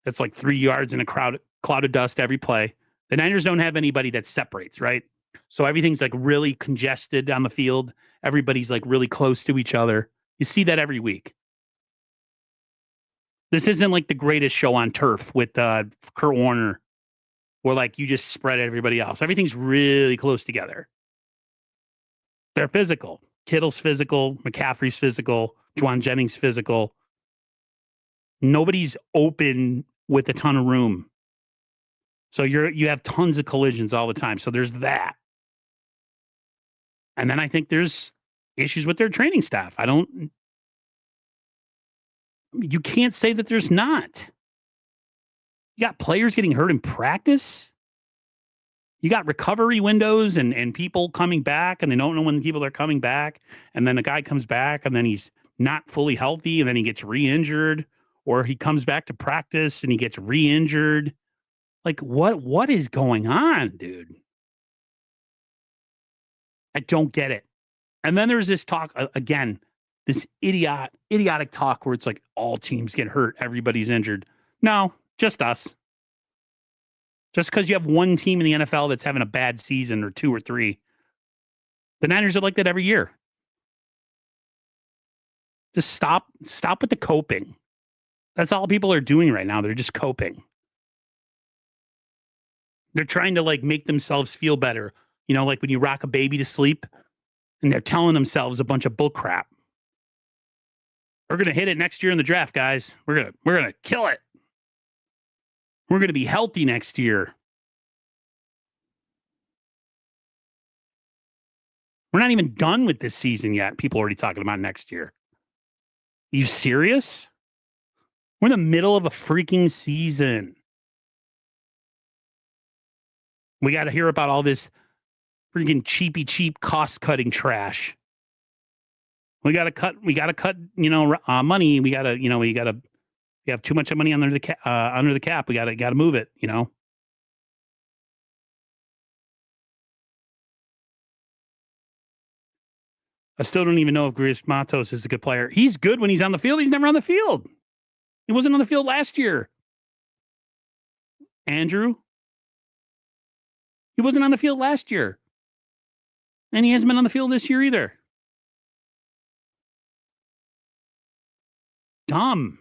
It's like 3 yards in a cloud of dust every play. The Niners don't have anybody that separates, right? So everything's like really congested on the field. Everybody's like really close to each other. You see that every week. This isn't like the greatest show on turf with Kurt Warner, where like you just spread everybody else. Everything's really close together. They're physical. Kittle's physical. McCaffrey's physical. Juwan Jennings physical. Nobody's open with a ton of room. So you have tons of collisions all the time. So there's that. And then I think there's issues with their training staff. You can't say that there's not. You got players getting hurt in practice. You got recovery windows and people coming back and they don't know when people are coming back. And then a guy comes back and then he's not fully healthy and then he gets re-injured, or he comes back to practice and he gets re-injured. Like what is going on, dude? I don't get it. And then there's this talk again, this idiotic talk where it's like all teams get hurt, everybody's injured. No, just us. Just because you have one team in the NFL that's having a bad season or two or three. The Niners are like that every year. Just stop with the coping. That's all people are doing right now. They're just coping. They're trying to like make themselves feel better. You know, like when you rock a baby to sleep and they're telling themselves a bunch of bull crap. We're going to hit it next year in the draft, guys. We're going to kill it. We're going to be healthy next year. We're not even done with this season yet. People are already talking about next year. Are you serious? We're in the middle of a freaking season. We got to hear about all this freaking cheap cost-cutting trash. We got to cut, money. We have too much money under the cap. We got to move it, I still don't even know if Grish Matos is a good player. He's good when he's on the field. He's never on the field. He wasn't on the field last year. Andrew, he wasn't on the field last year. And he hasn't been on the field this year either. Dumb.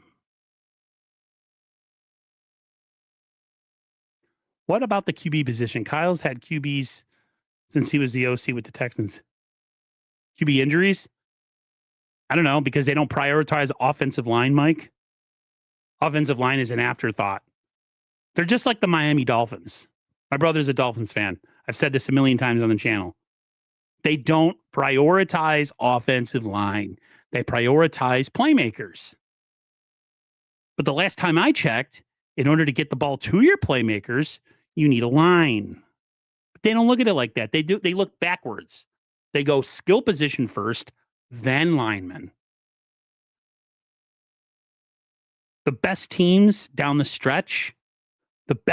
What about the QB position? Kyle's had QBs since he was the OC with the Texans. QB injuries? I don't know, because they don't prioritize offensive line, Mike. Offensive line is an afterthought. They're just like the Miami Dolphins. My brother's a Dolphins fan. I've said this a million times on the channel. They don't prioritize offensive line. They prioritize playmakers. But the last time I checked, in order to get the ball to your playmakers, you need a line. But they don't look at it like that. They look backwards. They go skill position first, then linemen. The best teams down the stretch are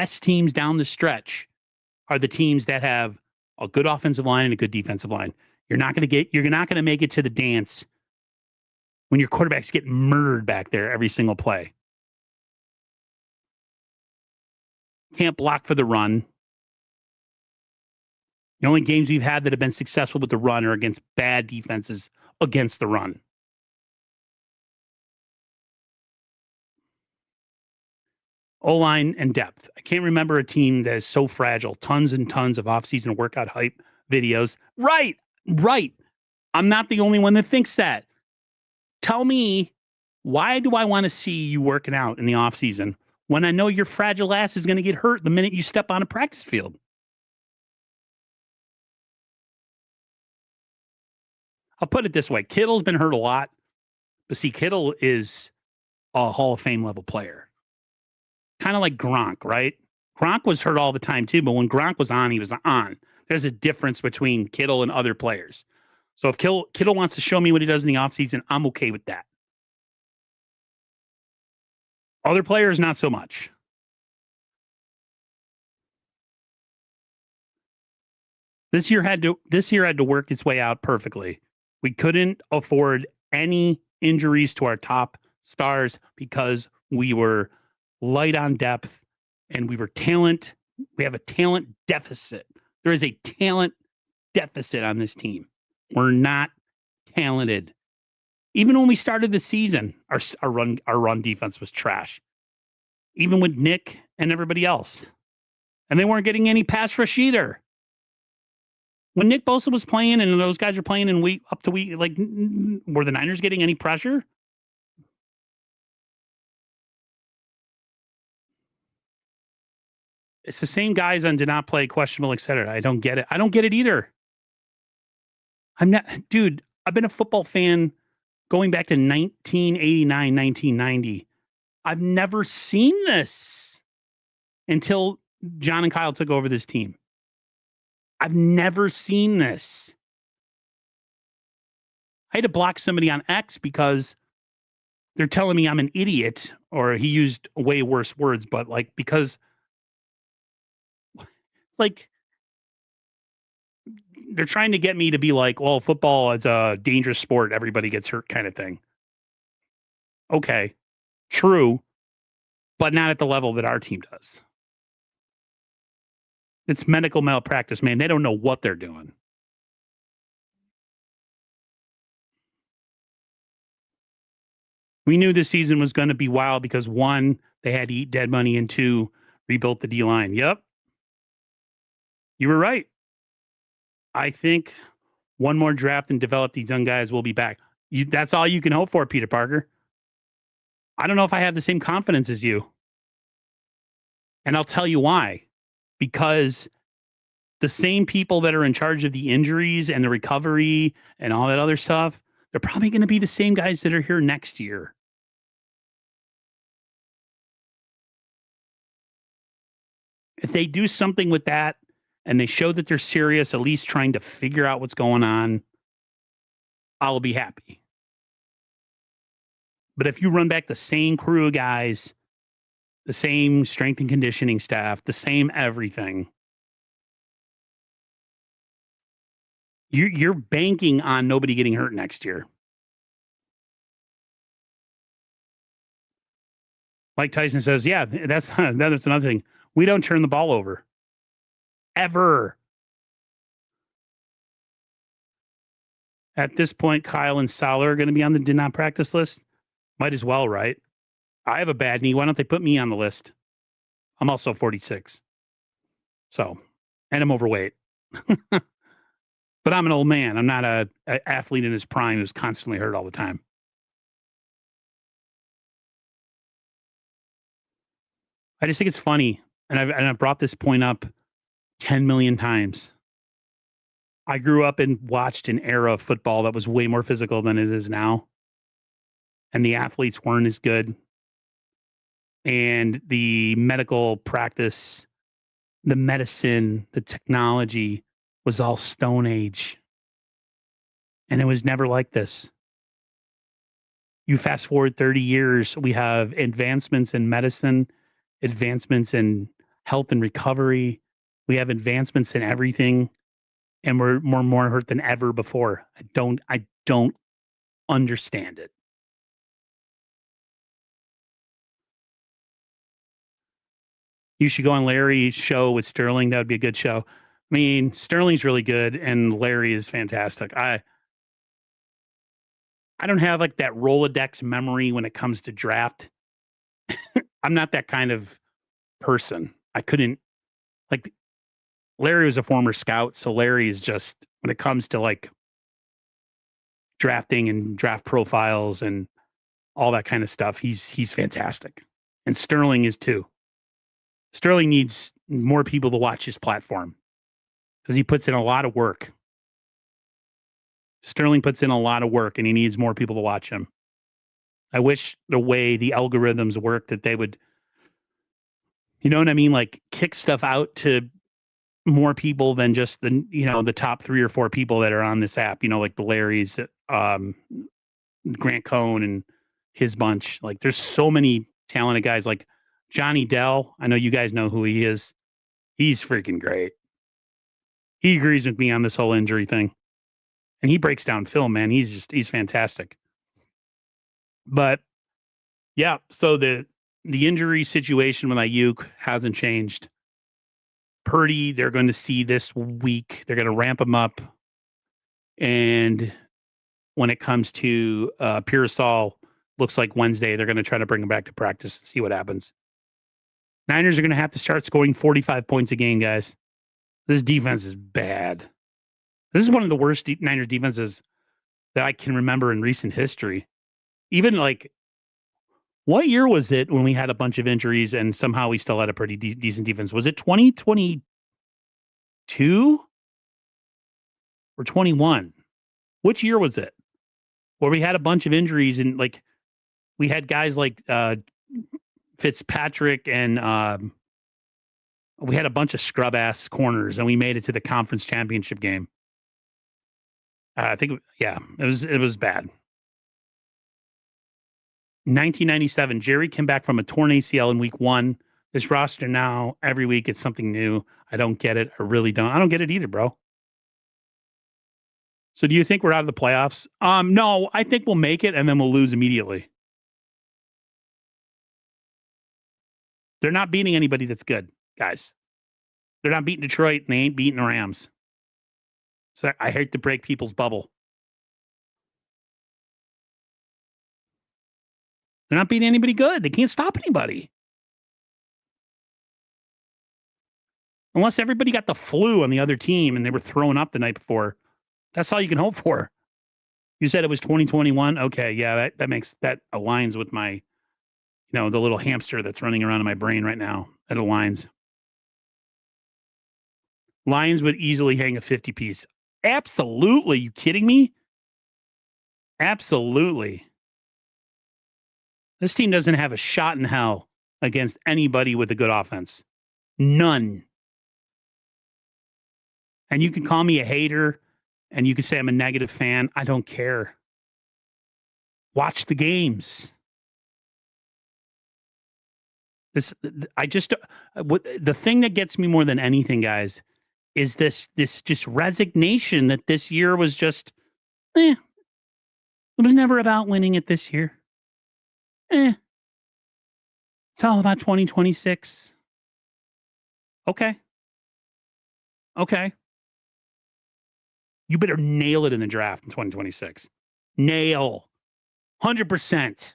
the teams that have a good offensive line and a good defensive line. You're not going to make it to the dance when your quarterbacks get murdered back there every single play. Can't block for the run. The only games we've had that have been successful with the run are against bad defenses against the run. O-line and depth. I can't remember a team that is so fragile. Tons and tons of offseason workout hype videos. Right. I'm not the only one that thinks that. Tell me, why do I want to see you working out in the offseason when I know your fragile ass is going to get hurt the minute you step on a practice field? I'll put it this way. Kittle's been hurt a lot, but see, Kittle is a Hall of Fame level player. Kind of like Gronk, right? Gronk was hurt all the time too, but when Gronk was on, he was on. There's a difference between Kittle and other players. So if Kittle wants to show me what he does in the offseason, I'm okay with that. Other players, not so much. This year had to work its way out perfectly. We couldn't afford any injuries to our top stars because we were light on depth and we were talent. We have a talent deficit. There is a talent deficit on this team. We're not talented. Even when we started the season, our run defense was trash. Even with Nick and everybody else. And they weren't getting any pass rush either. When Nick Bosa was playing and those guys were playing in week up to week, like, were the Niners getting any pressure? It's the same guys on did not play, questionable, etc. I don't get it. I don't get it either. I'm not, dude. I've been a football fan going back to 1989, 1990. I've never seen this until John and Kyle took over this team. I've never seen this. I had to block somebody on X because they're telling me I'm an idiot, or he used way worse words, but like, because like they're trying to get me to be like, well, football is a dangerous sport. Everybody gets hurt kind of thing. Okay, true, but not at the level that our team does. It's medical malpractice, man. They don't know what they're doing. We knew this season was going to be wild because one, they had to eat dead money, and two, rebuilt the D line. Yep. You were right. I think one more draft and develop these young guys will be back. That's all you can hope for, Peter Parker. I don't know if I have the same confidence as you. And I'll tell you why. Because the same people that are in charge of the injuries and the recovery and all that other stuff, they're probably going to be the same guys that are here next year. If they do something with that and they show that they're serious, at least trying to figure out what's going on, I'll be happy. But if you run back the same crew of guys, the same strength and conditioning staff, the same everything, you're banking on nobody getting hurt next year. Mike Tyson says, yeah, that's another thing. We don't turn the ball over. Ever. At this point, Kyle and Salah are going to be on the did not practice list. Might as well, right? I have a bad knee. Why don't they put me on the list? I'm also 46. So, and I'm overweight. But I'm an old man. I'm not a athlete in his prime who's constantly hurt all the time. I just think it's funny. And I've brought this point up 10 million times. I grew up and watched an era of football that was way more physical than it is now. And the athletes weren't as good. And the medical practice, the medicine, the technology was all Stone Age. And it was never like this. You fast forward 30 years, we have advancements in medicine, advancements in health and recovery. We have advancements in everything. And we're more hurt than ever before. I don't understand it. You should go on Larry's show with Sterling. That would be a good show. I mean, Sterling's really good and Larry is fantastic. I don't have like that Rolodex memory when it comes to draft. I'm not that kind of person. I couldn't, like, Larry was a former scout, so Larry is just, when it comes to like drafting and draft profiles and all that kind of stuff, he's fantastic. And Sterling is too. Sterling needs more people to watch his platform because he puts in a lot of work. Sterling puts in a lot of work and he needs more people to watch him. I wish the way the algorithms work that they would, you know what I mean? Like kick stuff out to more people than just the top 3 or 4 people that are on this app, like the Larrys, Grant Cohn and his bunch. Like there's so many talented guys like Johnny Dell. I know you guys know who he is. He's freaking great. He agrees with me on this whole injury thing. And he breaks down film, man. He's fantastic. But yeah, so the injury situation with Ayuk hasn't changed. Purdy, they're going to see this week. They're going to ramp him up. And when it comes to Pearsall, looks like Wednesday, they're going to try to bring him back to practice and see what happens. Niners are going to have to start scoring 45 points a game, guys. This defense is bad. This is one of the worst Niners defenses that I can remember in recent history. Even like, what year was it when we had a bunch of injuries and somehow we still had a pretty decent defense? Was it 2022 or 21? Which year was it? Where we had a bunch of injuries and like we had guys like Fitzpatrick and we had a bunch of scrub ass corners and we made it to the conference championship game. I think, yeah, it was bad. 1997, Jerry came back from a torn ACL in week 1. This roster now, every week, it's something new. I don't get it. I really don't. I don't get it either, bro. So do you think we're out of the playoffs? No, I think we'll make it and then we'll lose immediately. They're not beating anybody that's good, guys. They're not beating Detroit and they ain't beating the Rams. So I hate to break people's bubble. They're not beating anybody good. They can't stop anybody. Unless everybody got the flu on the other team and they were throwing up the night before. That's all you can hope for. You said it was 2021. Okay, yeah, that aligns with my, the little hamster that's running around in my brain right now. That aligns. Lions would easily hang a 50 piece. Absolutely. You kidding me? Absolutely. This team doesn't have a shot in hell against anybody with a good offense. None. And you can call me a hater and you can say I'm a negative fan. I don't care. Watch the games. The thing that gets me more than anything, guys, is this just resignation that this year was just, it was never about winning it this year. It's all about 2026. Okay. You better nail it in the draft in 2026. Nail. 100%.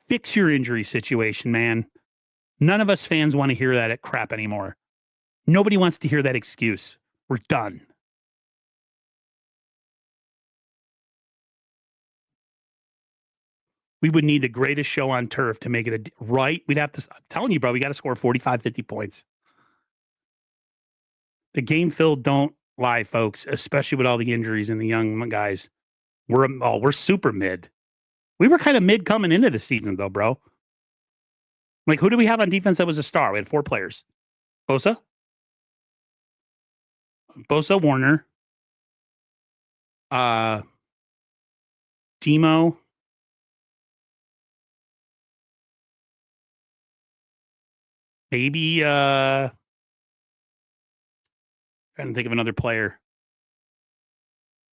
Fix your injury situation, man. None of us fans want to hear that crap anymore. Nobody wants to hear that excuse. We're done. We would need the greatest show on turf to make it right. We'd have to, I'm telling you, bro, we got to score 45, 50 points. The game filled don't lie, folks, especially with all the injuries and the young guys. We're super mid. We were kind of mid coming into the season, though, bro. Like, who do we have on defense that was a star? We had 4 players. Bosa, Warner, Demo, maybe trying to think of another player.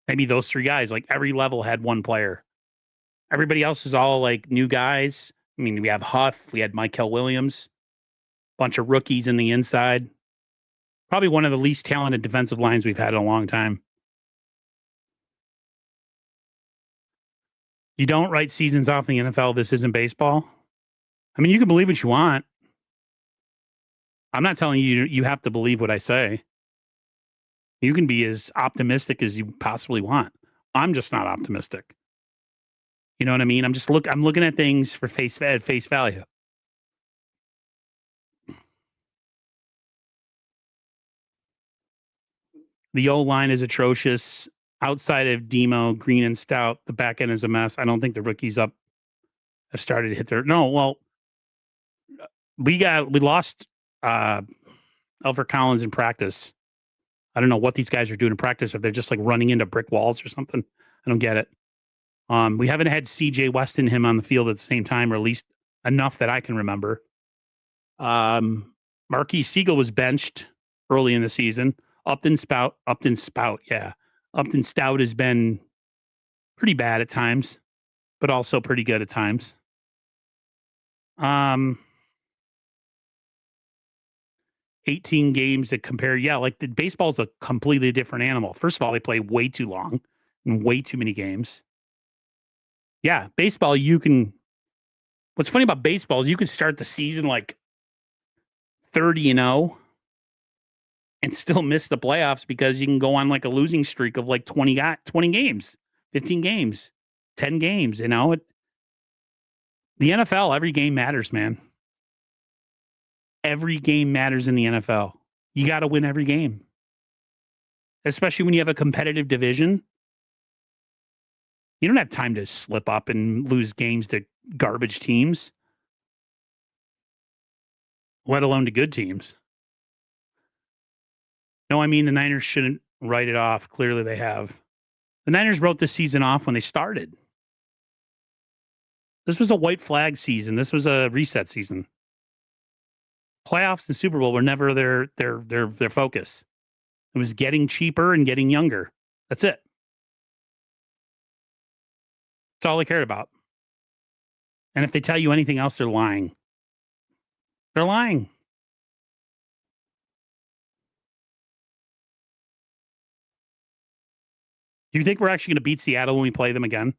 Maybe those 3 guys. Like every level had 1 player. Everybody else is all like new guys. I mean, we have Huff, we had Michael Williams, bunch of rookies in the inside. Probably one of the least talented defensive lines we've had in a long time. You don't write seasons off in the NFL. This isn't baseball. I mean, you can believe what you want. I'm not telling you you have to believe what I say. You can be as optimistic as you possibly want. I'm just not optimistic. You know what I mean? I'm looking at things for face value. The O line is atrocious. Outside of Demo, Green, and Stout, the back end is a mess. I don't think the rookies up have started to hit their. No, well, we lost Alfred Collins in practice. I don't know what these guys are doing in practice. If they're just like running into brick walls or something, I don't get it. We haven't had CJ West and him on the field at the same time, or at least enough that I can remember. Marquis Siegel was benched early in the season. Upton Stout has been Pretty bad at times, but also pretty good at times. 18 games that compare. Yeah, like the baseball's a completely different animal. First of all, they play way too long and way too many games. Yeah, baseball, you can. What's funny about baseball is you can start the season like 30-0 and still miss the playoffs because you can go on like a losing streak of like 20 games, 15 games, 10 games. The NFL, every game matters, man. Every game matters in the NFL. You got to win every game, especially when you have a competitive division. You don't have time to slip up and lose games to garbage teams, let alone to good teams. No, I mean, the Niners shouldn't write it off. Clearly, they have. The Niners wrote this season off when they started. This was a white flag season. This was a reset season. Playoffs and Super Bowl were never their focus. It was getting cheaper and getting younger. That's it. That's all they cared about. And if they tell you anything else, they're lying. They're lying. Do you think we're actually going to beat Seattle when we play them again?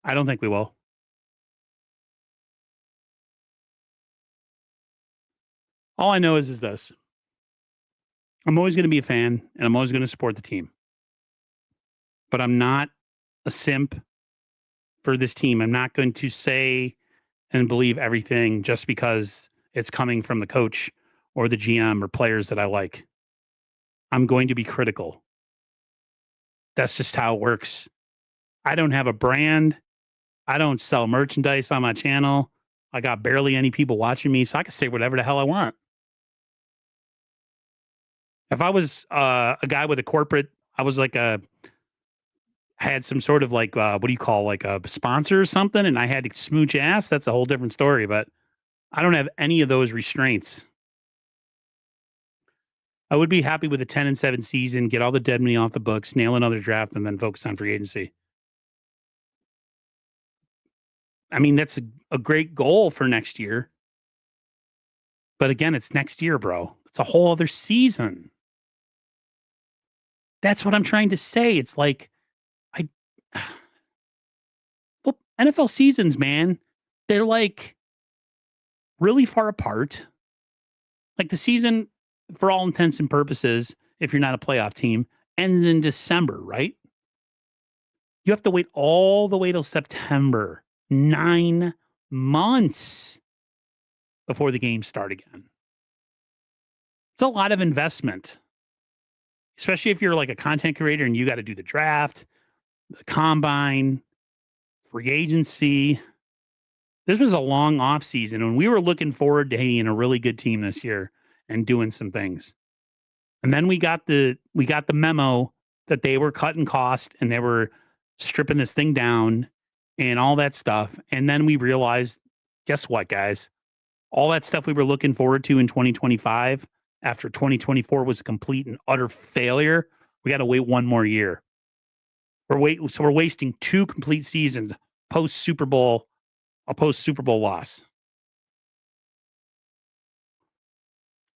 I don't think we will. All I know is this. I'm always going to be a fan and I'm always going to support the team. But I'm not a simp for this team. I'm not going to say and believe everything just because it's coming from the coach or the GM or players that I like. I'm going to be critical. That's just how it works. I don't have a brand. I don't sell merchandise on my channel. I got barely any people watching me, so I can say whatever the hell I want. If I was a guy with a corporate, I was like had some sort of like what do you call like a sponsor or something, and I had to smooch ass. That's a whole different story. But I don't have any of those restraints. I would be happy with a 10-7 season, get all the dead money off the books, nail another draft, and then focus on free agency. I mean, that's a great goal for next year. But again, it's next year, bro. It's a whole other season. That's what I'm trying to say. It's like I well, NFL seasons, man, they're like really far apart. Like the season, for all intents and purposes, if you're not a playoff team, ends in December, right? You have to wait all the way till September, 9 months before the games start again. It's a lot of investment, especially if you're like a content creator and you got to do the draft, the combine, free agency. This was a long off season, and we were looking forward to being a really good team this year and doing some things. And then we got the memo that they were cutting cost and they were stripping this thing down and all that stuff. And then we realized, guess what, guys? All that stuff we were looking forward to in 2025 after 2024 was a complete and utter failure. We got to wait one more year. So we're wasting 2 complete seasons post Super Bowl, a post Super Bowl loss.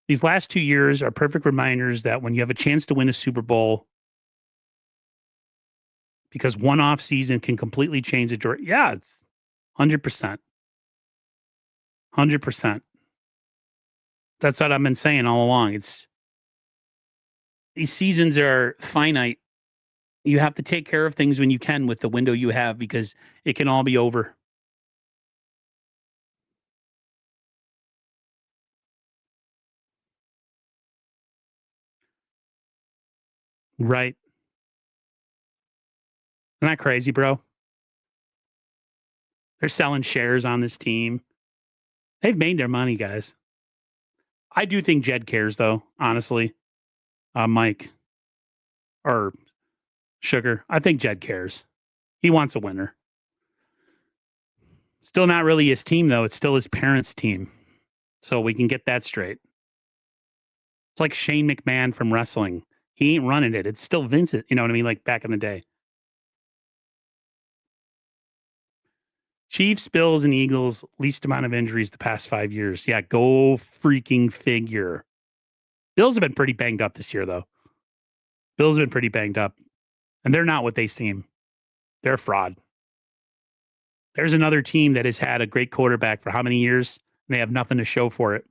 These last 2 years are perfect reminders that when you have a chance to win a Super Bowl, because one off season can completely change the direction. Yeah, it's 100%. 100%. That's what I've been saying all along. These seasons are finite. You have to take care of things when you can with the window you have because it can all be over. Right. Isn't that crazy, bro? They're selling shares on this team. They've made their money, guys. I do think Jed cares, though, honestly. Mike or Sugar. I think Jed cares. He wants a winner. Still not really his team, though. It's still his parents' team. So we can get that straight. It's like Shane McMahon from wrestling. He ain't running it. It's still Vincent. You know what I mean? Like back in the day. Chiefs, Bills, and Eagles, least amount of injuries the past 5 years. Yeah, go freaking figure. Bills have been pretty banged up this year, though. Bills have been pretty banged up, and they're not what they seem. They're a fraud. There's another team that has had a great quarterback for how many years, and they have nothing to show for it.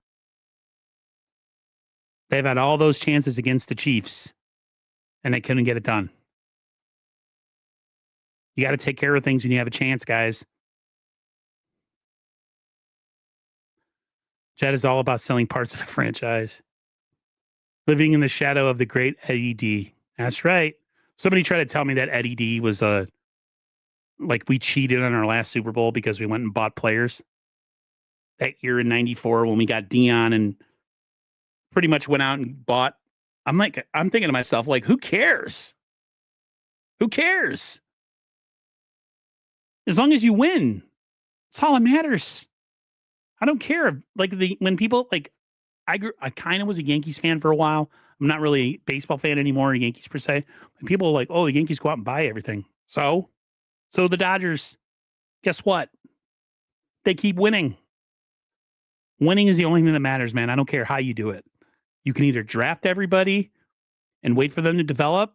They've had all those chances against the Chiefs, and they couldn't get it done. You got to take care of things when you have a chance, guys. Jed is all about selling parts of the franchise. Living in the shadow of the great Eddie D. That's right. Somebody tried to tell me that Eddie D was like we cheated on our last Super Bowl because we went and bought players that year in '94 when we got Dion and pretty much went out and bought. I'm thinking to myself, like, who cares? Who cares? As long as you win, that's all that matters. I don't care. Like when people like, I kind of was a Yankees fan for a while. I'm not really a baseball fan anymore, Yankees per se. When people are like, oh, the Yankees go out and buy everything. So the Dodgers, guess what? They keep winning. Winning is the only thing that matters, man. I don't care how you do it. You can either draft everybody and wait for them to develop,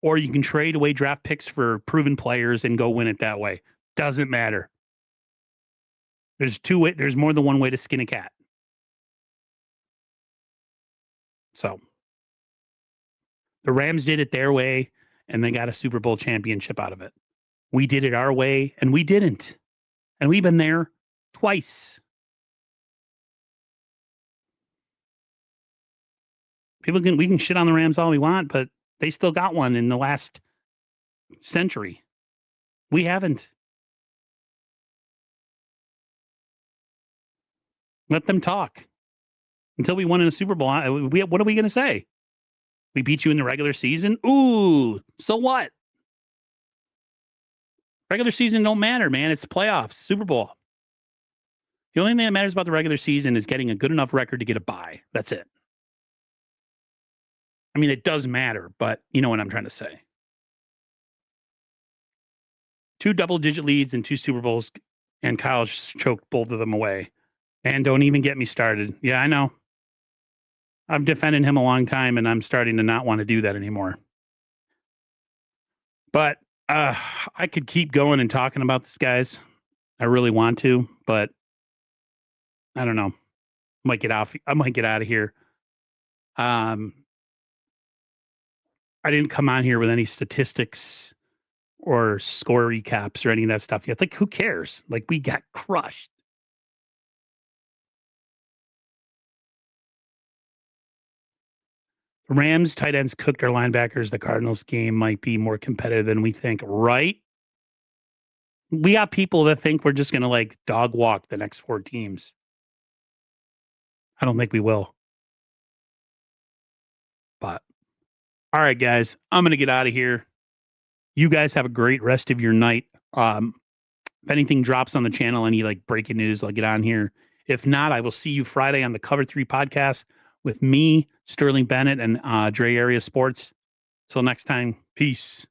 or you can trade away draft picks for proven players and go win it that way. Doesn't matter. There's more than one way to skin a cat. So the Rams did it their way, and they got a Super Bowl championship out of it. We did it our way, and we didn't. And we've been there twice. We can shit on the Rams all we want, but they still got one in the last century. We haven't. Let them talk. Until we won in a Super Bowl, what are we going to say? We beat you in the regular season? Ooh, so what? Regular season don't matter, man. It's playoffs, Super Bowl. The only thing that matters about the regular season is getting a good enough record to get a bye. That's it. I mean, it does matter, but you know what I'm trying to say. 2 double-digit leads in 2 Super Bowls, and Kyle choked both of them away. And don't even get me started. Yeah, I know. I've defended him a long time, and I'm starting to not want to do that anymore. But I could keep going and talking about this, guys. I really want to, but I don't know. I might get out of here. I didn't come on here with any statistics or score recaps or any of that stuff yet. Like, who cares? Like, we got crushed. The Rams tight ends cooked our linebackers. The Cardinals game might be more competitive than we think, right? We got people that think we're just going to like dog walk the next 4 teams. I don't think we will. But all right, guys, I'm going to get out of here. You guys have a great rest of your night. If anything drops on the channel, any like breaking news, I'll get on here. If not, I will see you Friday on the Cover 3 podcast with me, Sterling Bennett, and Dre Area Sports. Till next time, peace.